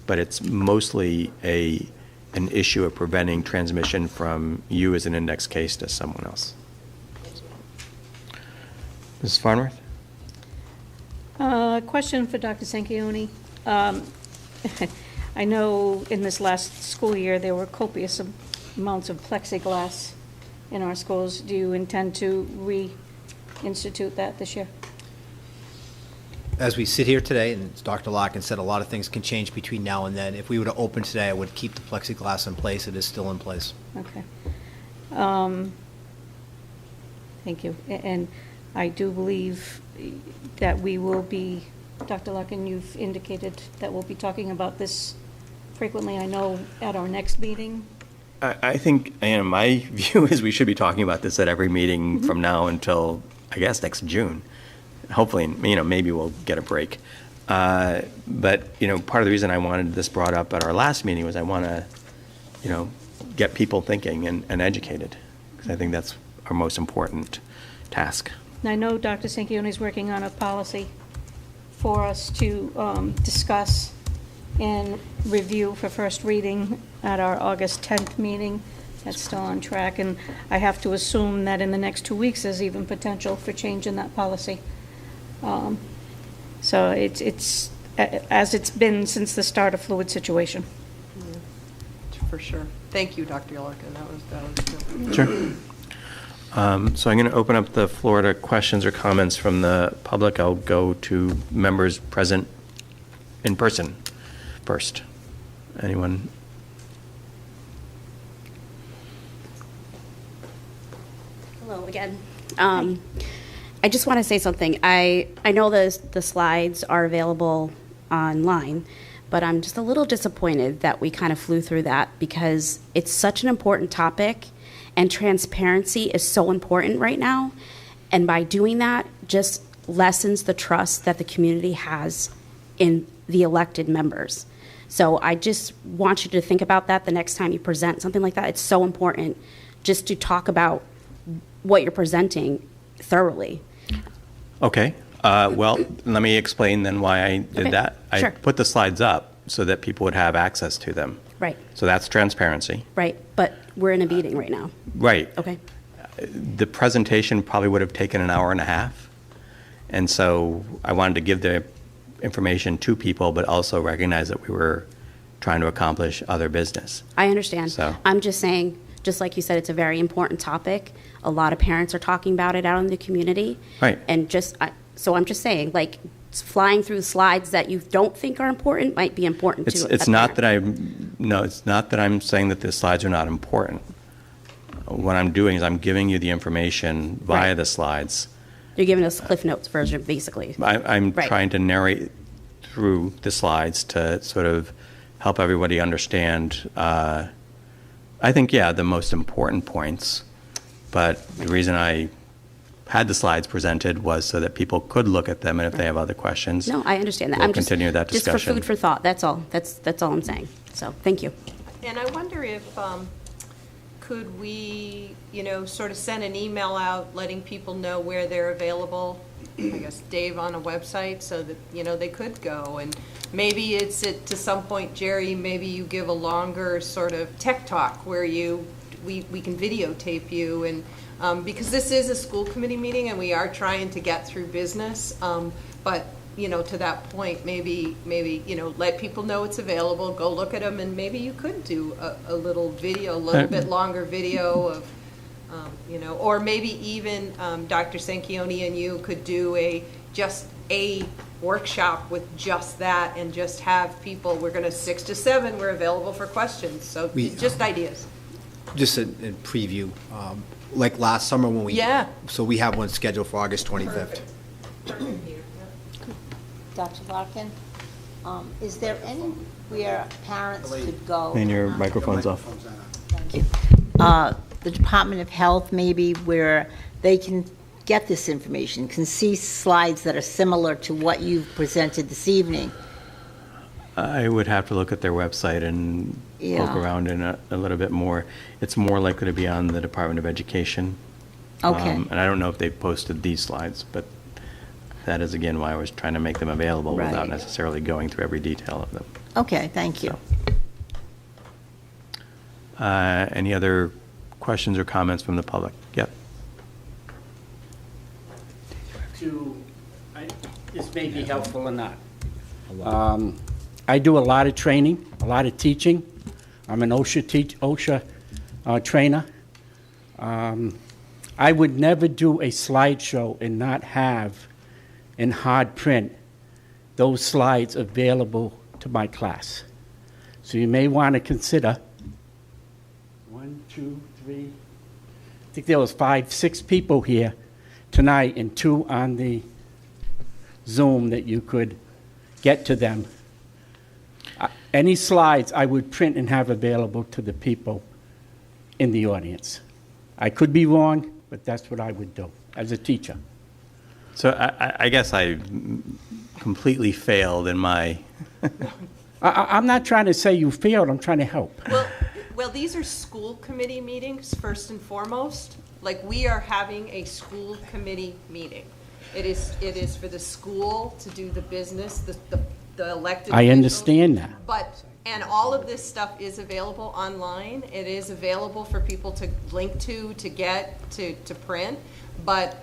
but it's mostly an issue of preventing transmission from you as an index case to someone else. Mrs. Farnworth? Question for Dr. Sanquioni. I know in this last school year, there were copious amounts of plexiglass in our schools. Do you intend to reinstitute that this year? As we sit here today, and as Dr. Larkin said, a lot of things can change between now and then. If we were to open today, I would keep the plexiglass in place. It is still in place. Okay. Thank you. And I do believe that we will be, Dr. Larkin, you've indicated that we'll be talking about this frequently, I know, at our next meeting. I think, my view is we should be talking about this at every meeting from now until, I guess, next June. Hopefully, maybe we'll get a break. But, part of the reason I wanted this brought up at our last meeting was I want to, get people thinking and educated, because I think that's our most important task. And I know Dr. Sanquioni is working on a policy for us to discuss and review for first reading at our August 10th meeting. That's still on track, and I have to assume that in the next 2 weeks, there's even potential for change in that policy. So it's as it's been since the start, a fluid situation. For sure. Thank you, Dr. Larkin. That was good. Sure. So I'm going to open up the floor to questions or comments from the public. I'll go to members present in person first. Anyone? Hello again. I just want to say something. I know the slides are available online, but I'm just a little disappointed that we kind of flew through that because it's such an important topic and transparency is so important right now. And by doing that, just lessens the trust that the community has in the elected members. So I just want you to think about that the next time you present something like that. It's so important just to talk about what you're presenting thoroughly. Okay. Well, let me explain then why I did that. I Sure. put the slides up so that people would have access to them. Right, So that's transparency. right. But we're in a meeting right now. Right. Okay. The presentation probably would have taken an hour and a half. And so I wanted to give the information to people, but also recognize that we were trying to accomplish other business. I understand. So- I'm just saying, just like you said, it's a very important topic. A lot of parents are talking about it out in the community. Right. And so I'm just saying, like, flying through slides that you don't think are important might be important to It's not that it's not that I'm saying that the slides are not important. What I'm doing is I'm giving you the information via Right. the slides. You're giving us Cliff Notes version, basically. I'm Right. trying to narrate through the slides to sort of help everybody understand, I think, yeah, the most important points. But the reason I had the slides presented was so that people could look at them, and if they have other questions. No, I understand that. We'll I'm just continue that Just for discussion. food for thought, that's all. That's all I'm saying. So, thank you. And I wonder if, could we, sort of send an email out letting people know where they're available? I guess, Dave, on a website so that, they could go. And maybe it's to some point, Jerry, maybe you give a longer sort of tech talk where we can videotape you. And because this is a school committee meeting and we are trying to get through business. But, to that point, maybe, let people know it's available, go look at them, and maybe you could do a little video, a little bit longer video of, or maybe even Dr. Sanchioni and you could do just a workshop with just that and just have people, we're going to 6 to 7, we're available for questions. So just ideas. Just a preview, like last summer when we. Yeah. So we have one scheduled for August 25th. Dr. Larkin, is there anywhere parents could go? And your microphone's off. Thank you. The Department of Health, maybe, where they can get this information, can see slides that are similar to what you've presented this evening? I would have to look at their website and poke Yeah. around in a little bit more. It's more likely to be on the Department of Education. Okay. And I don't know if they posted these slides, but that is, again, why I was trying to make them available without Right. necessarily going through every detail of them. Okay, thank you. Any other questions or comments from the public? Yep. This may be helpful or not. I do a lot of training, a lot of teaching. I'm an OSHA trainer. I would never do a slideshow and not have in hard print those slides available to my class. So you may want to consider 1, 2, 3, I think there was 5, 6 people here tonight and 2 on the Zoom that you could get to them. Any slides I would print and have available to the people in the audience. I could be wrong, but that's what I would do as a teacher. So I guess I completely failed in my... I'm not trying to say you failed, I'm trying to help. Well, these are school committee meetings, first and foremost. Like, we are having a school committee meeting. It is for the school to do the business, the elected I officials. understand that. But And all of this stuff is available online. It is available for people to link to get, to print, but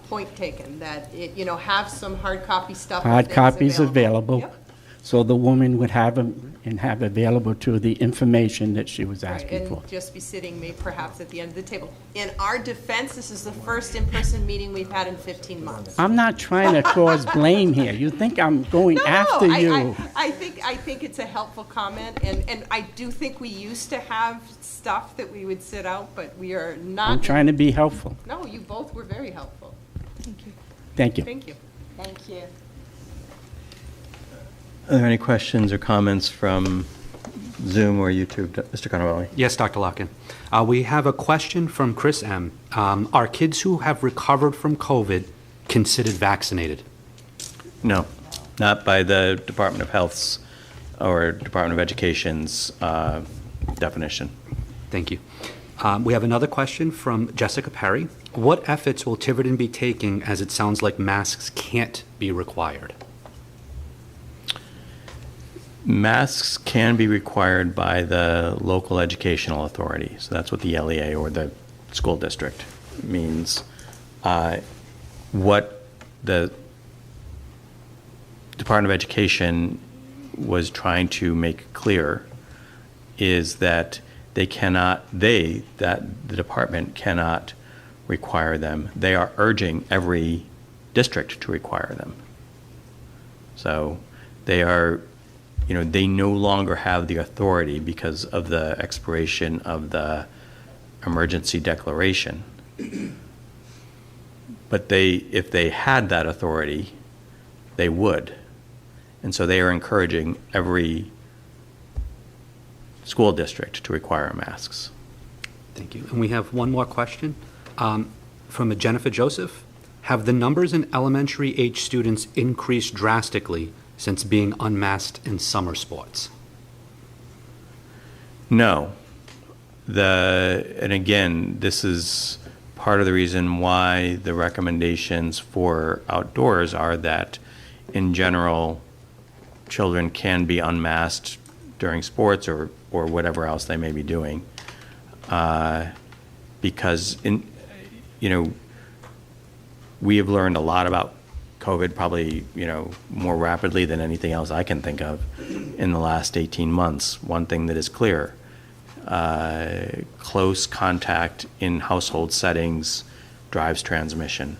point taken, that it, have some hard copy stuff. Hard that's copies available, Yep. so the woman would have them and have available to the information that she was asking for. And just be sitting perhaps at the end of the table. In our defense, this is the first in-person meeting we've had in 15 months. I'm not trying to cause blame here. You think I'm going after you. I think it's a helpful comment, and I do think we used to have stuff that we would sit out, but we are not. I'm trying to be helpful. No, you both were very helpful. Thank you. Thank you. Thank you. Thank you. Are there any questions or comments from Zoom or YouTube? Mr. Cannavale? Yes, Dr. Locken. We have a question from Chris M. Are kids who have recovered from COVID considered vaccinated? No, not by the Department of Health's or Department of Education's definition. Thank you. We have another question from Jessica Perry. What efforts will Tiverton be taking, as it sounds like masks can't be required? Masks can be required by the local educational authority. So that's what the LEA or the school district means. What the Department of Education was trying to make clear is that the department cannot require them. They are urging every district to require them. So they are, they no longer have the authority because of the expiration of the emergency declaration. But if they had that authority, they would. And so they are encouraging every school district to require masks. Thank you. And we have one more question from Jennifer Joseph. Have the numbers in elementary age students increased drastically since being unmasked in summer sports? No. And again, this is part of the reason why the recommendations for outdoors are that, in general, children can be unmasked during sports or whatever else they may be doing. Because, we have learned a lot about COVID, probably, more rapidly than anything else I can think of in the last 18 months. One thing that is clear, close contact in household settings drives transmission.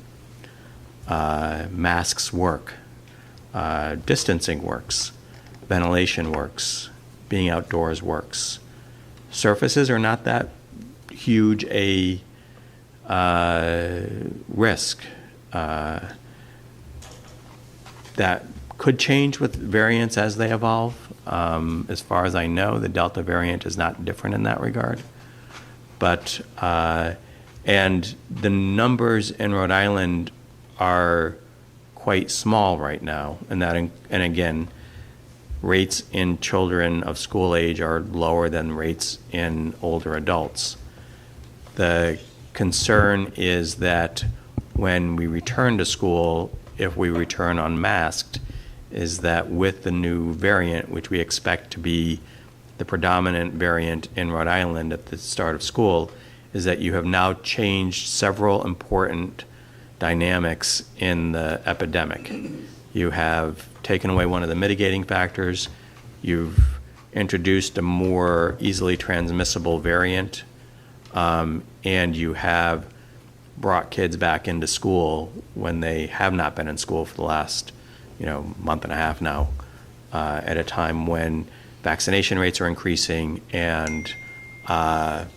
Masks work. Distancing works. Ventilation works. Being outdoors works. Surfaces are not that huge a risk. That could change with variants as they evolve. As far as I know, the Delta variant is not different in that regard. But, and the numbers in Rhode Island are quite small right now. And again, rates in children of school age are lower than rates in older adults. The concern is that when we return to school, if we return unmasked, is that with the new variant, which we expect to be the predominant variant in Rhode Island at the start of school, is that you have now changed several important dynamics in the epidemic. You have taken away one of the mitigating factors. You've introduced a more easily transmissible variant, and you have brought kids back into school when they have not been in school for the last, month and a half now, at a time when vaccination rates are increasing and the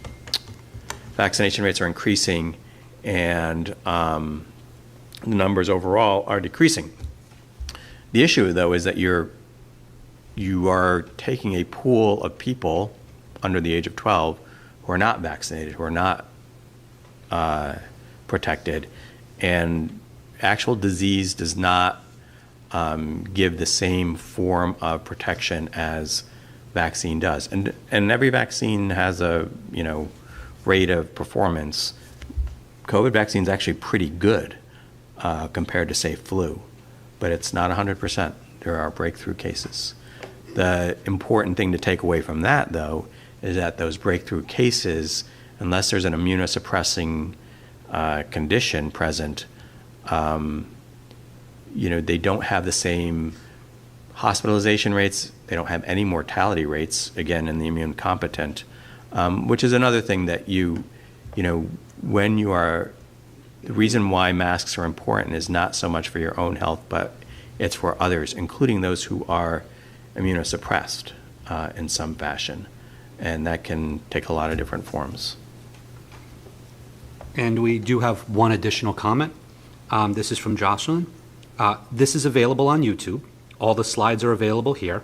numbers overall are decreasing. The issue, though, is that you are taking a pool of people under the age of 12 who are not vaccinated, who are not protected, and actual disease does not give the same form of protection as vaccine does. And every vaccine has a rate of performance. COVID vaccine is actually pretty good compared to, say, flu, but it's not 100%. There are breakthrough cases. The important thing to take away from that, though, is that those breakthrough cases, unless there's an immunosuppressing condition present, they don't have the same hospitalization rates. They don't have any mortality rates, again, in the immune competent, which is another thing that when you are, the reason why masks are important is not so much for your own health, but it's for others, including those who are immunosuppressed in some fashion. And that can take a lot of different forms. And we do have one additional comment. This is from Jocelyn. This is available on YouTube. All the slides are available here.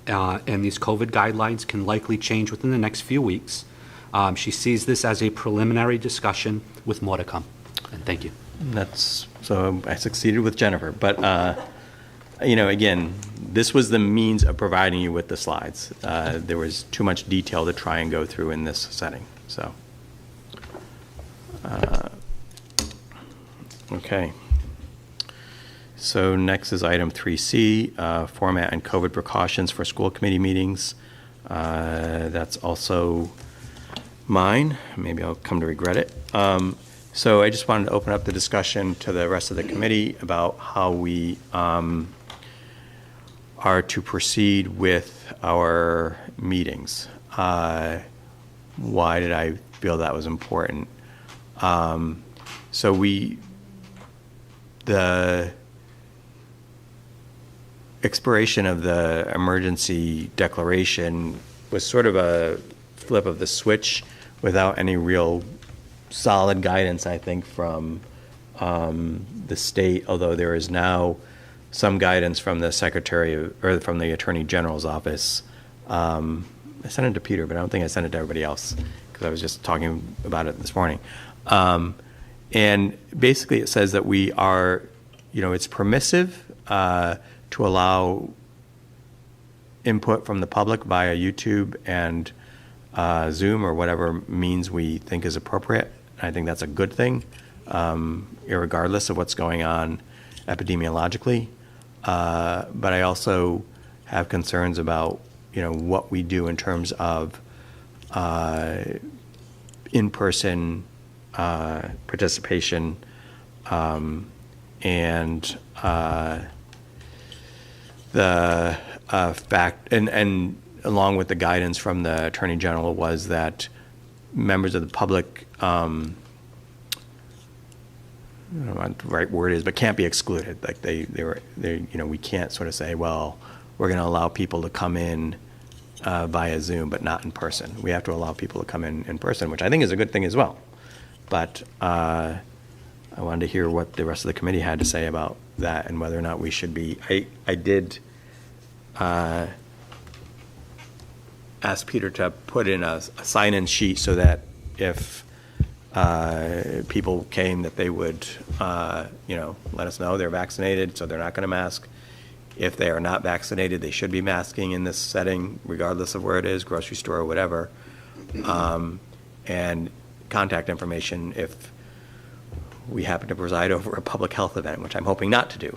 And these COVID guidelines can likely change within the next few weeks. She sees this as a preliminary discussion with more to come. And thank you. So I succeeded with Jennifer. But, again, this was the means of providing you with the slides. There was too much detail to try and go through in this setting. So, okay. So next is item 3C, format and COVID precautions for school committee meetings. That's also mine. Maybe I'll come to regret it. So I just wanted to open up the discussion to the rest of the committee about how we are to proceed with our meetings. Why did I feel that was important? The expiration of the emergency declaration was sort of a flip of the switch without any real solid guidance, I think, from the state, although there is now some guidance from the from the Attorney General's office. I sent it to Peter, but I don't think I sent it to everybody else because I was just talking about it this morning. And basically it says that we are, it's permissive to allow input from the public via YouTube and Zoom or whatever means we think is appropriate. I think that's a good thing, irregardless of what's going on epidemiologically. But I also have concerns about, what we do in terms of in-person participation and the fact, and along with the guidance from the Attorney General, was that members of the public, I don't know what the right word is, but can't be excluded. Like we can't sort of say, well, we're going to allow people to come in via Zoom, but not in person. We have to allow people to come in person, which I think is a good thing as well. But I wanted to hear what the rest of the committee had to say about that and whether or not we should be. I did ask Peter to put in a sign-in sheet so that if people came, that they would, let us know they're vaccinated, so they're not going to mask. If they are not vaccinated, they should be masking in this setting, regardless of where it is, grocery store or whatever. And contact information if we happen to preside over a public health event, which I'm hoping not to do.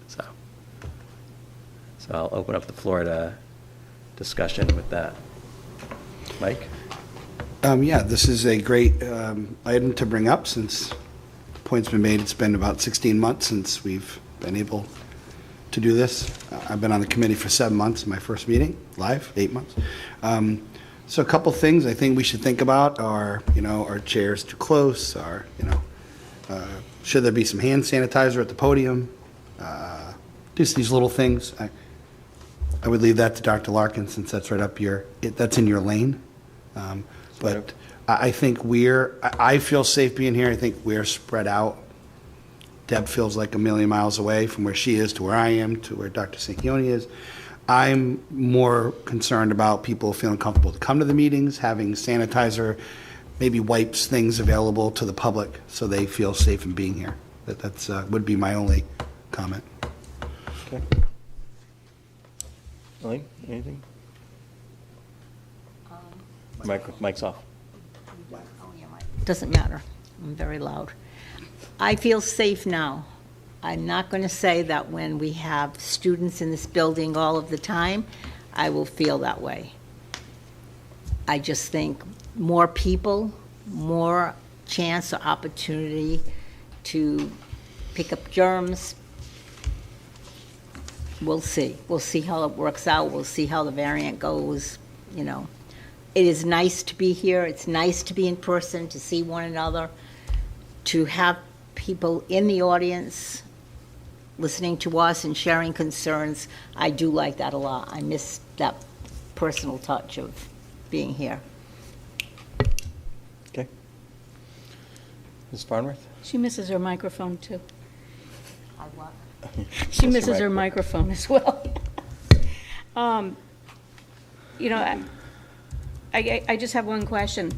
So I'll open up the floor to discussion with that. Mike? Yeah, this is a great item to bring up since the point's been made. It's been about 16 months since we've been able to do this. I've been on the committee for 7 months, my first meeting, live, 8 months. So a couple things I think we should think about are, are chairs too close? Should there be some hand sanitizer at the podium? Just these little things. I would leave that to Dr. Larkin since that's right up that's in your lane. But I think I feel safe being here. I think we're spread out. Deb feels like a million miles away from where she is to where I am to where Dr. Sanchioni is. I'm more concerned about people feeling comfortable to come to the meetings, having sanitizer, maybe wipes, things available to the public so they feel safe in being here. That's would be my only comment. Okay. Elaine, anything? Mic's off. Doesn't matter. I'm very loud. I feel safe now. I'm not going to say that when we have students in this building all of the time, I will feel that way. I just think more people, more chance or opportunity to pick up germs. We'll see. We'll see how it works out. We'll see how the variant goes, you know. It is nice to be here. It's nice to be in person, to see one another, to have people in the audience listening to us and sharing concerns. I do like that a lot. I miss that personal touch of being here. Okay. Ms. Farnworth? She misses her microphone, too. I what? She misses her microphone as well. You know, I just have one question,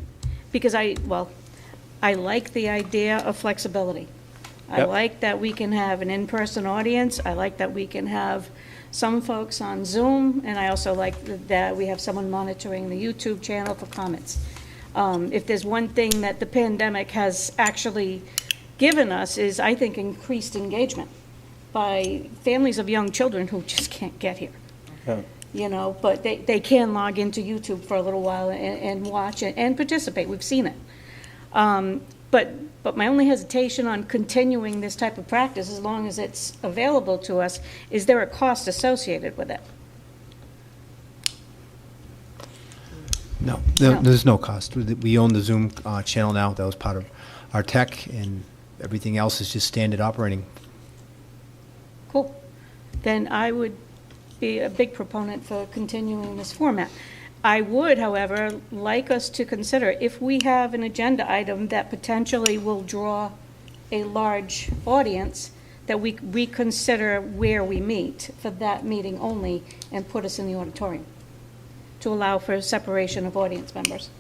because I like the idea of flexibility. I Yep. like that we can have an in-person audience. I like that we can have some folks on Zoom, and I also like that we have someone monitoring the YouTube channel for comments. If there's one thing that the pandemic has actually given us is, I think, increased engagement by families of young children who just can't get here. Yeah. You know, but they can log into YouTube for a little while and watch and participate. We've seen it. But my only hesitation on continuing this type of practice, as long as it's available to us, is there a cost associated with it? No, No. there's no cost. We own the Zoom channel now. That was part of our tech, and everything else is just standard operating. Cool. Then I would be a big proponent for continuing this format. I would, however, like us to consider, if we have an agenda item that potentially will draw a large audience, that we reconsider where we meet for that meeting only and put us in the auditorium to allow for separation of audience members.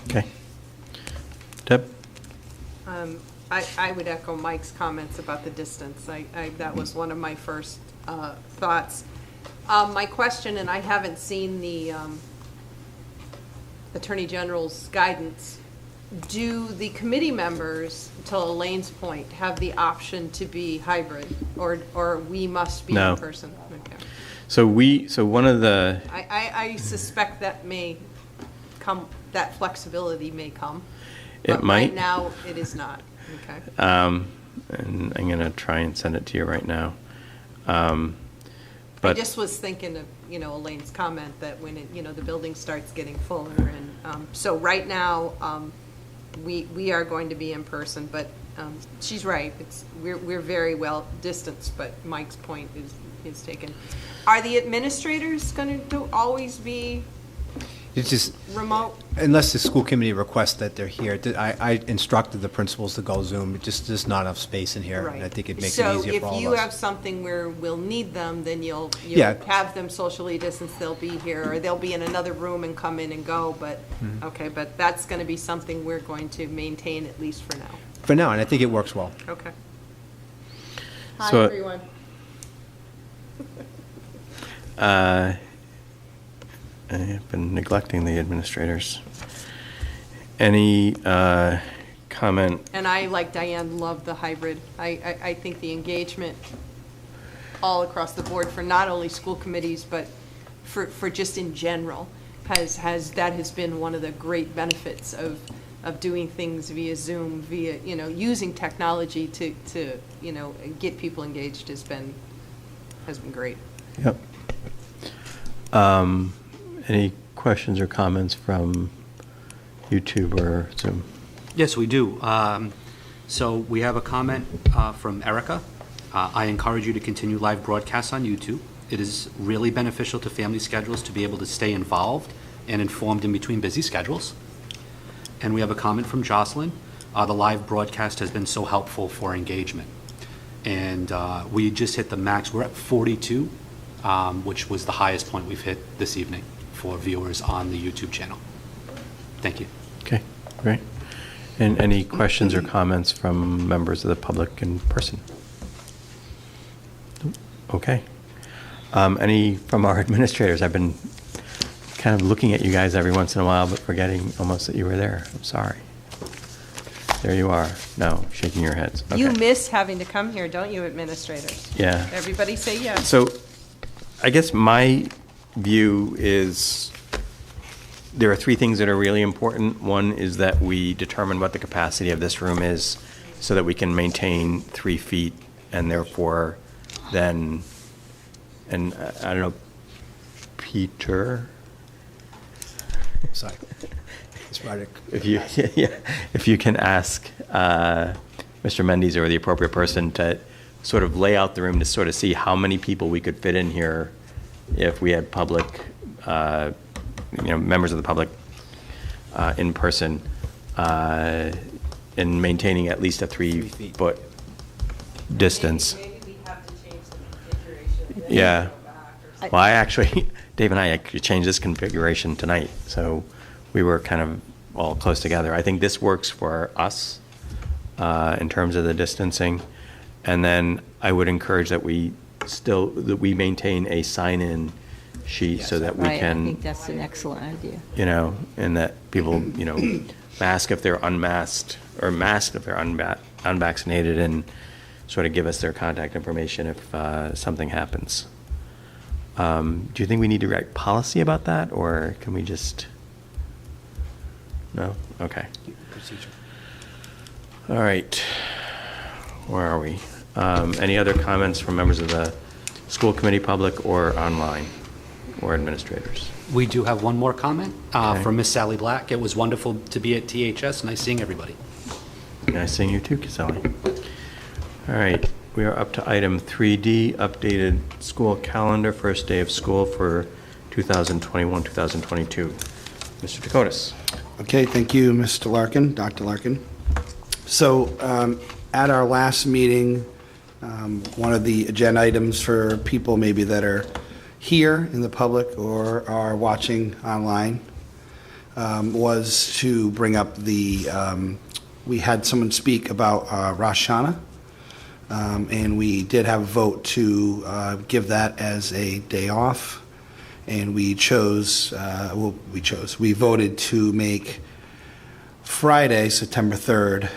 Okay. Deb? I would echo Mike's comments about the distance. That was one of my first thoughts. My question, and I haven't seen the Attorney General's guidance, do the committee members, to Elaine's point, have the option to be hybrid, or we must be No. in person? Okay. So one of the, I suspect that may come, that flexibility may come. It But might. right now, it is not. Okay. and I'm going to try and send it to you right now. I But just was thinking of, Elaine's comment that when the building starts getting fuller, and so right now, we are going to be in person, but she's right. We're very well distanced, but Mike's point is taken. Are the administrators going to always be It's just, remote? unless the school committee requests that they're here, I instructed the principals to go Zoom. It just, there's not enough space in here, and I think it makes it easier for all So of if you have us. something where we'll need them, then you'll Yeah. have them socially distanced, they'll be here, or they'll be in another room and come in and go, but, okay, but that's going to be something we're going to maintain at least for now. For now, and I think it works well. Okay. So- Hi, everyone. I have been neglecting the administrators. Any comment? And I, like Diane, love the hybrid. I think the engagement all across the board for not only school committees, but for just in general, has been one of the great benefits of doing things via Zoom, via, using technology to get people engaged has been great. Yep. Any questions or comments from YouTube or Zoom? Yes, we do. So we have a comment from Erica. I encourage you to continue live broadcasts on YouTube. It is really beneficial to family schedules to be able to stay involved and informed in between busy schedules. And we have a comment from Jocelyn. The live broadcast has been so helpful for engagement. And we just hit the max. We're at 42, which was the highest point we've hit this evening for viewers on the YouTube channel. Thank you. Okay, great. And any questions or comments from members of the public in person? Nope. Okay. Any from our administrators? I've been kind of looking at you guys every once in a while, but forgetting almost that you were there. I'm sorry. There you are. No, shaking your heads. Okay. You miss having to come here, don't you, administrators? Yeah. Everybody say yes. So I guess my view is there are three things that are really important. One is that we determine what the capacity of this room is so that we can maintain 3 feet, and therefore then, and I don't know, Peter? Sorry. Ms. Roderick. If you, yeah, if you can ask Mr. Mendes or the appropriate person to sort of lay out the room to sort of see how many people we could fit in here if we had public, members of the public in person, in maintaining at least a 3-foot distance. Maybe we have to change the configuration. Yeah. Well, Dave and I actually changed this configuration tonight, so we were kind of all close together. I think this works for us in terms of the distancing. And then I would encourage that we maintain a sign-in sheet so that we Right, I can, think that's an excellent idea. and that people, mask if they're unmasked or mask if they're unvaccinated, and sort of give us their contact information if something happens. Do you think we need to write policy about that, or can we just? No? Okay. Procedure. All right. Where are we? Any other comments from members of the school committee, public, or online, or administrators? We do have one more comment Okay. from Miss Sally Black. It was wonderful to be at THS. Nice seeing everybody. Nice seeing you too, Casali. All right. We are up to item 3D, updated school calendar, first day of school for 2021-2022. Mr. Dakotas. Okay, thank you, Mr. Larkin, Dr. Larkin. So at our last meeting, one of the agenda items for people maybe that are here in the public or are watching online was to bring up we had someone speak about Rosh Hashanah, and we did have a vote to give that as a day off. And we voted to make Friday, September 3rd,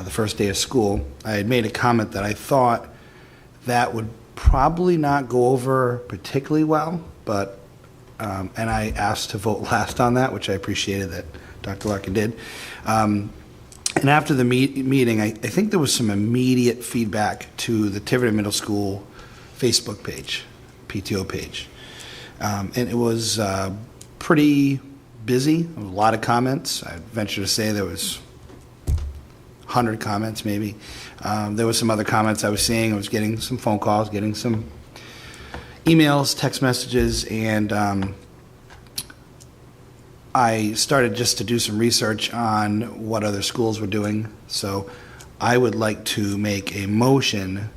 the first day of school. I had made a comment that I thought that would probably not go over particularly well, but, and I asked to vote last on that, which I appreciated that Dr. Larkin did. And after the meeting, I think there was some immediate feedback to the Tiverton Middle School Facebook page, PTO page. And it was pretty busy, a lot of comments. I'd venture to say there was 100 comments maybe. There was some other comments I was seeing. I was getting some phone calls, getting some emails, text messages, and I started just to do some research on what other schools were doing. So I would like to make a motion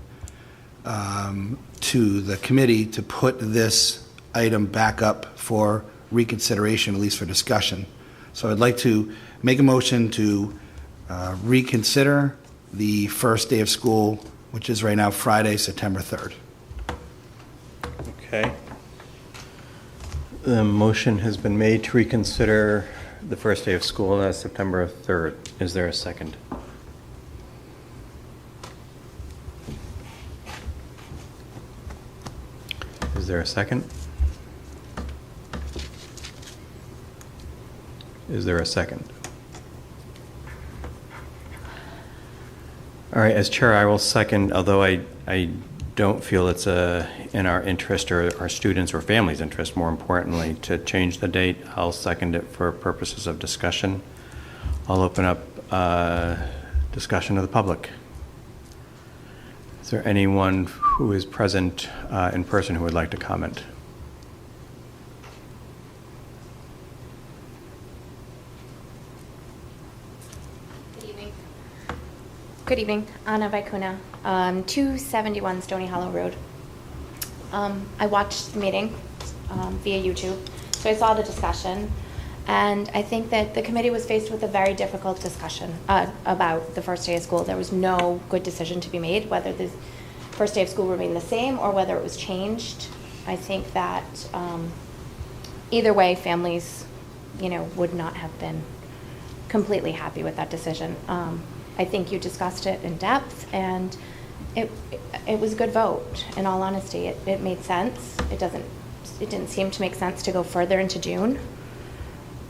to the committee to put this item back up for reconsideration, at least for discussion. So I'd like to make a motion to reconsider the first day of school, which is right now Friday, September 3rd. Okay. The motion has been made to reconsider the first day of school as September 3rd. Is there a second? Is there a second? Is there a second? All right, as chair, I will second, although I don't feel it's in our interest or our students' or families' interest, more importantly, to change the date. I'll second it for purposes of discussion. I'll open up discussion to the public. Is there anyone who is present in person who would like to comment? Good evening, Anna Vicuna, 271 Stony Hollow Road. I watched the meeting via YouTube, so I saw the discussion, and I think that the committee was faced with a very difficult discussion about the first day of school. There was no good decision to be made, whether the first day of school remained the same or whether it was changed. I think that either way, families, would not have been completely happy with that decision. I think you discussed it in depth, and it was a good vote, in all honesty. It made sense. It didn't seem to make sense to go further into June.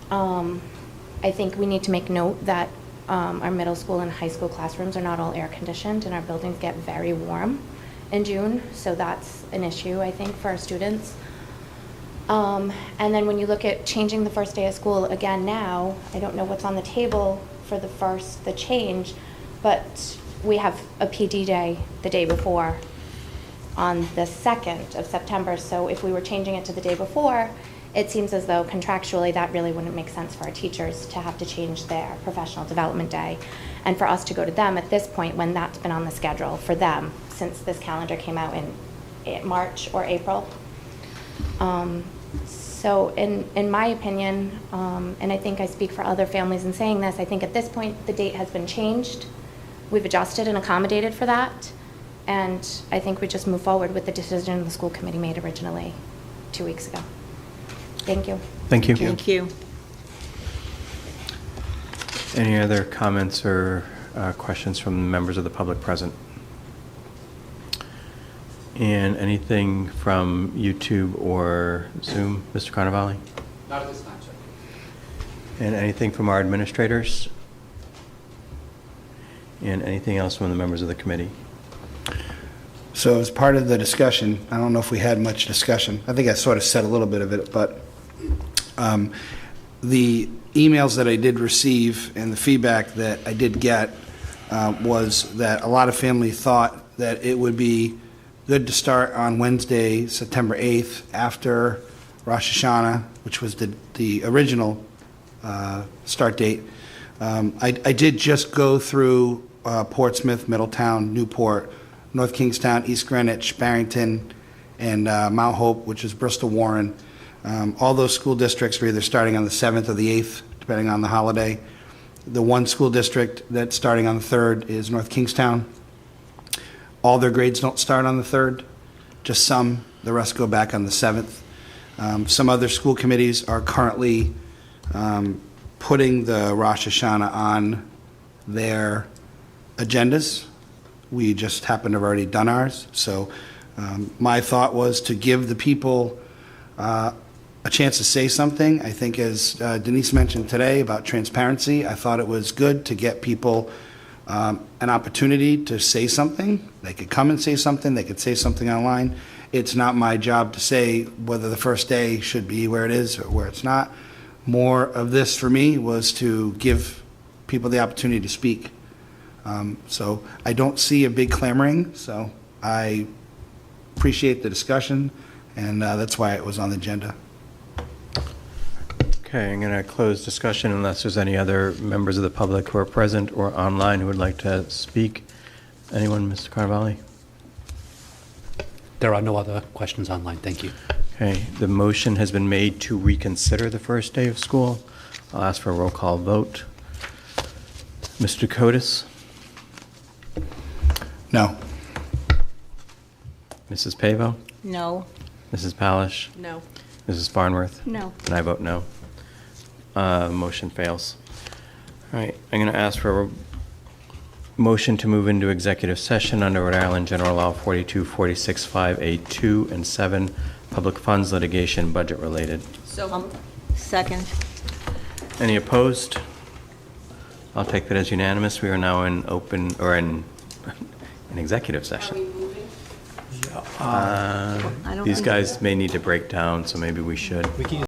I think we need to make note that our middle school and high school classrooms are not all air conditioned, and our buildings get very warm in June, so that's an issue, I think, for our students. And then when you look at changing the first day of school again now, I don't know what's on the table for the change, but we have a PD day the day before on the 2nd of September, so if we were changing it to the day before, it seems as though contractually that really wouldn't make sense for our teachers to have to change their professional development day, and for us to go to them at this point when that's been on the schedule for them since this calendar came out in March or April. So in my opinion, and I think I speak for other families in saying this, I think at this point the date has been changed. We've adjusted and accommodated for that, and I think we just move forward with the decision the school committee made originally 2 weeks ago. Thank you. Thank you. Thank you. Any other comments or questions from members of the public present? And anything from YouTube or Zoom, Mr. Carnevale? Not at this time, sir. And anything from our administrators? And anything else from the members of the committee? So as part of the discussion, I don't know if we had much discussion. I think I sort of said a little bit of it, but the emails that I did receive and the feedback that I did get was that a lot of families thought that it would be good to start on Wednesday, September 8th, after Rosh Hashanah, which was the original start date. I did just go through Portsmouth, Middletown, Newport, North Kingstown, East Greenwich, Barrington, and Mount Hope, which is Bristol Warren. All those school districts are either starting on the 7th or the 8th, depending on the holiday. The one school district that's starting on the 3rd is North Kingstown. All their grades don't start on the 3rd, just some. The rest go back on the 7th. Some other school committees are currently putting the Rosh Hashanah on their agendas. We just happen to have already done ours. So my thought was to give the people a chance to say something. I think as Denise mentioned today about transparency, I thought it was good to get people an opportunity to say something. They could come and say something. They could say something online. It's not my job to say whether the first day should be where it is or where it's not. More of this for me was to give people the opportunity to speak. So I don't see a big clamoring, so I appreciate the discussion, and that's why it was on the agenda. Okay, I'm going to close discussion unless there's any other members of the public who are present or online who would like to speak. Anyone, Mr. Carnevale? There are no other questions online. Thank you. Okay, the motion has been made to reconsider the first day of school. I'll ask for a roll call vote. Mr. Kotis? No. Mrs. Pavo? No. Mrs. Palish? No. Mrs. Farnworth? No. And I vote no. Motion fails. All right, I'm going to ask for a motion to move into executive session under Rhode Island General Law 42, 46, 5, 8, 2, and 7, public funds litigation budget related. So Second. Any opposed? I'll take that as unanimous. We are now in open, or in an executive session. I don't These think- guys may need to break down, so maybe we should.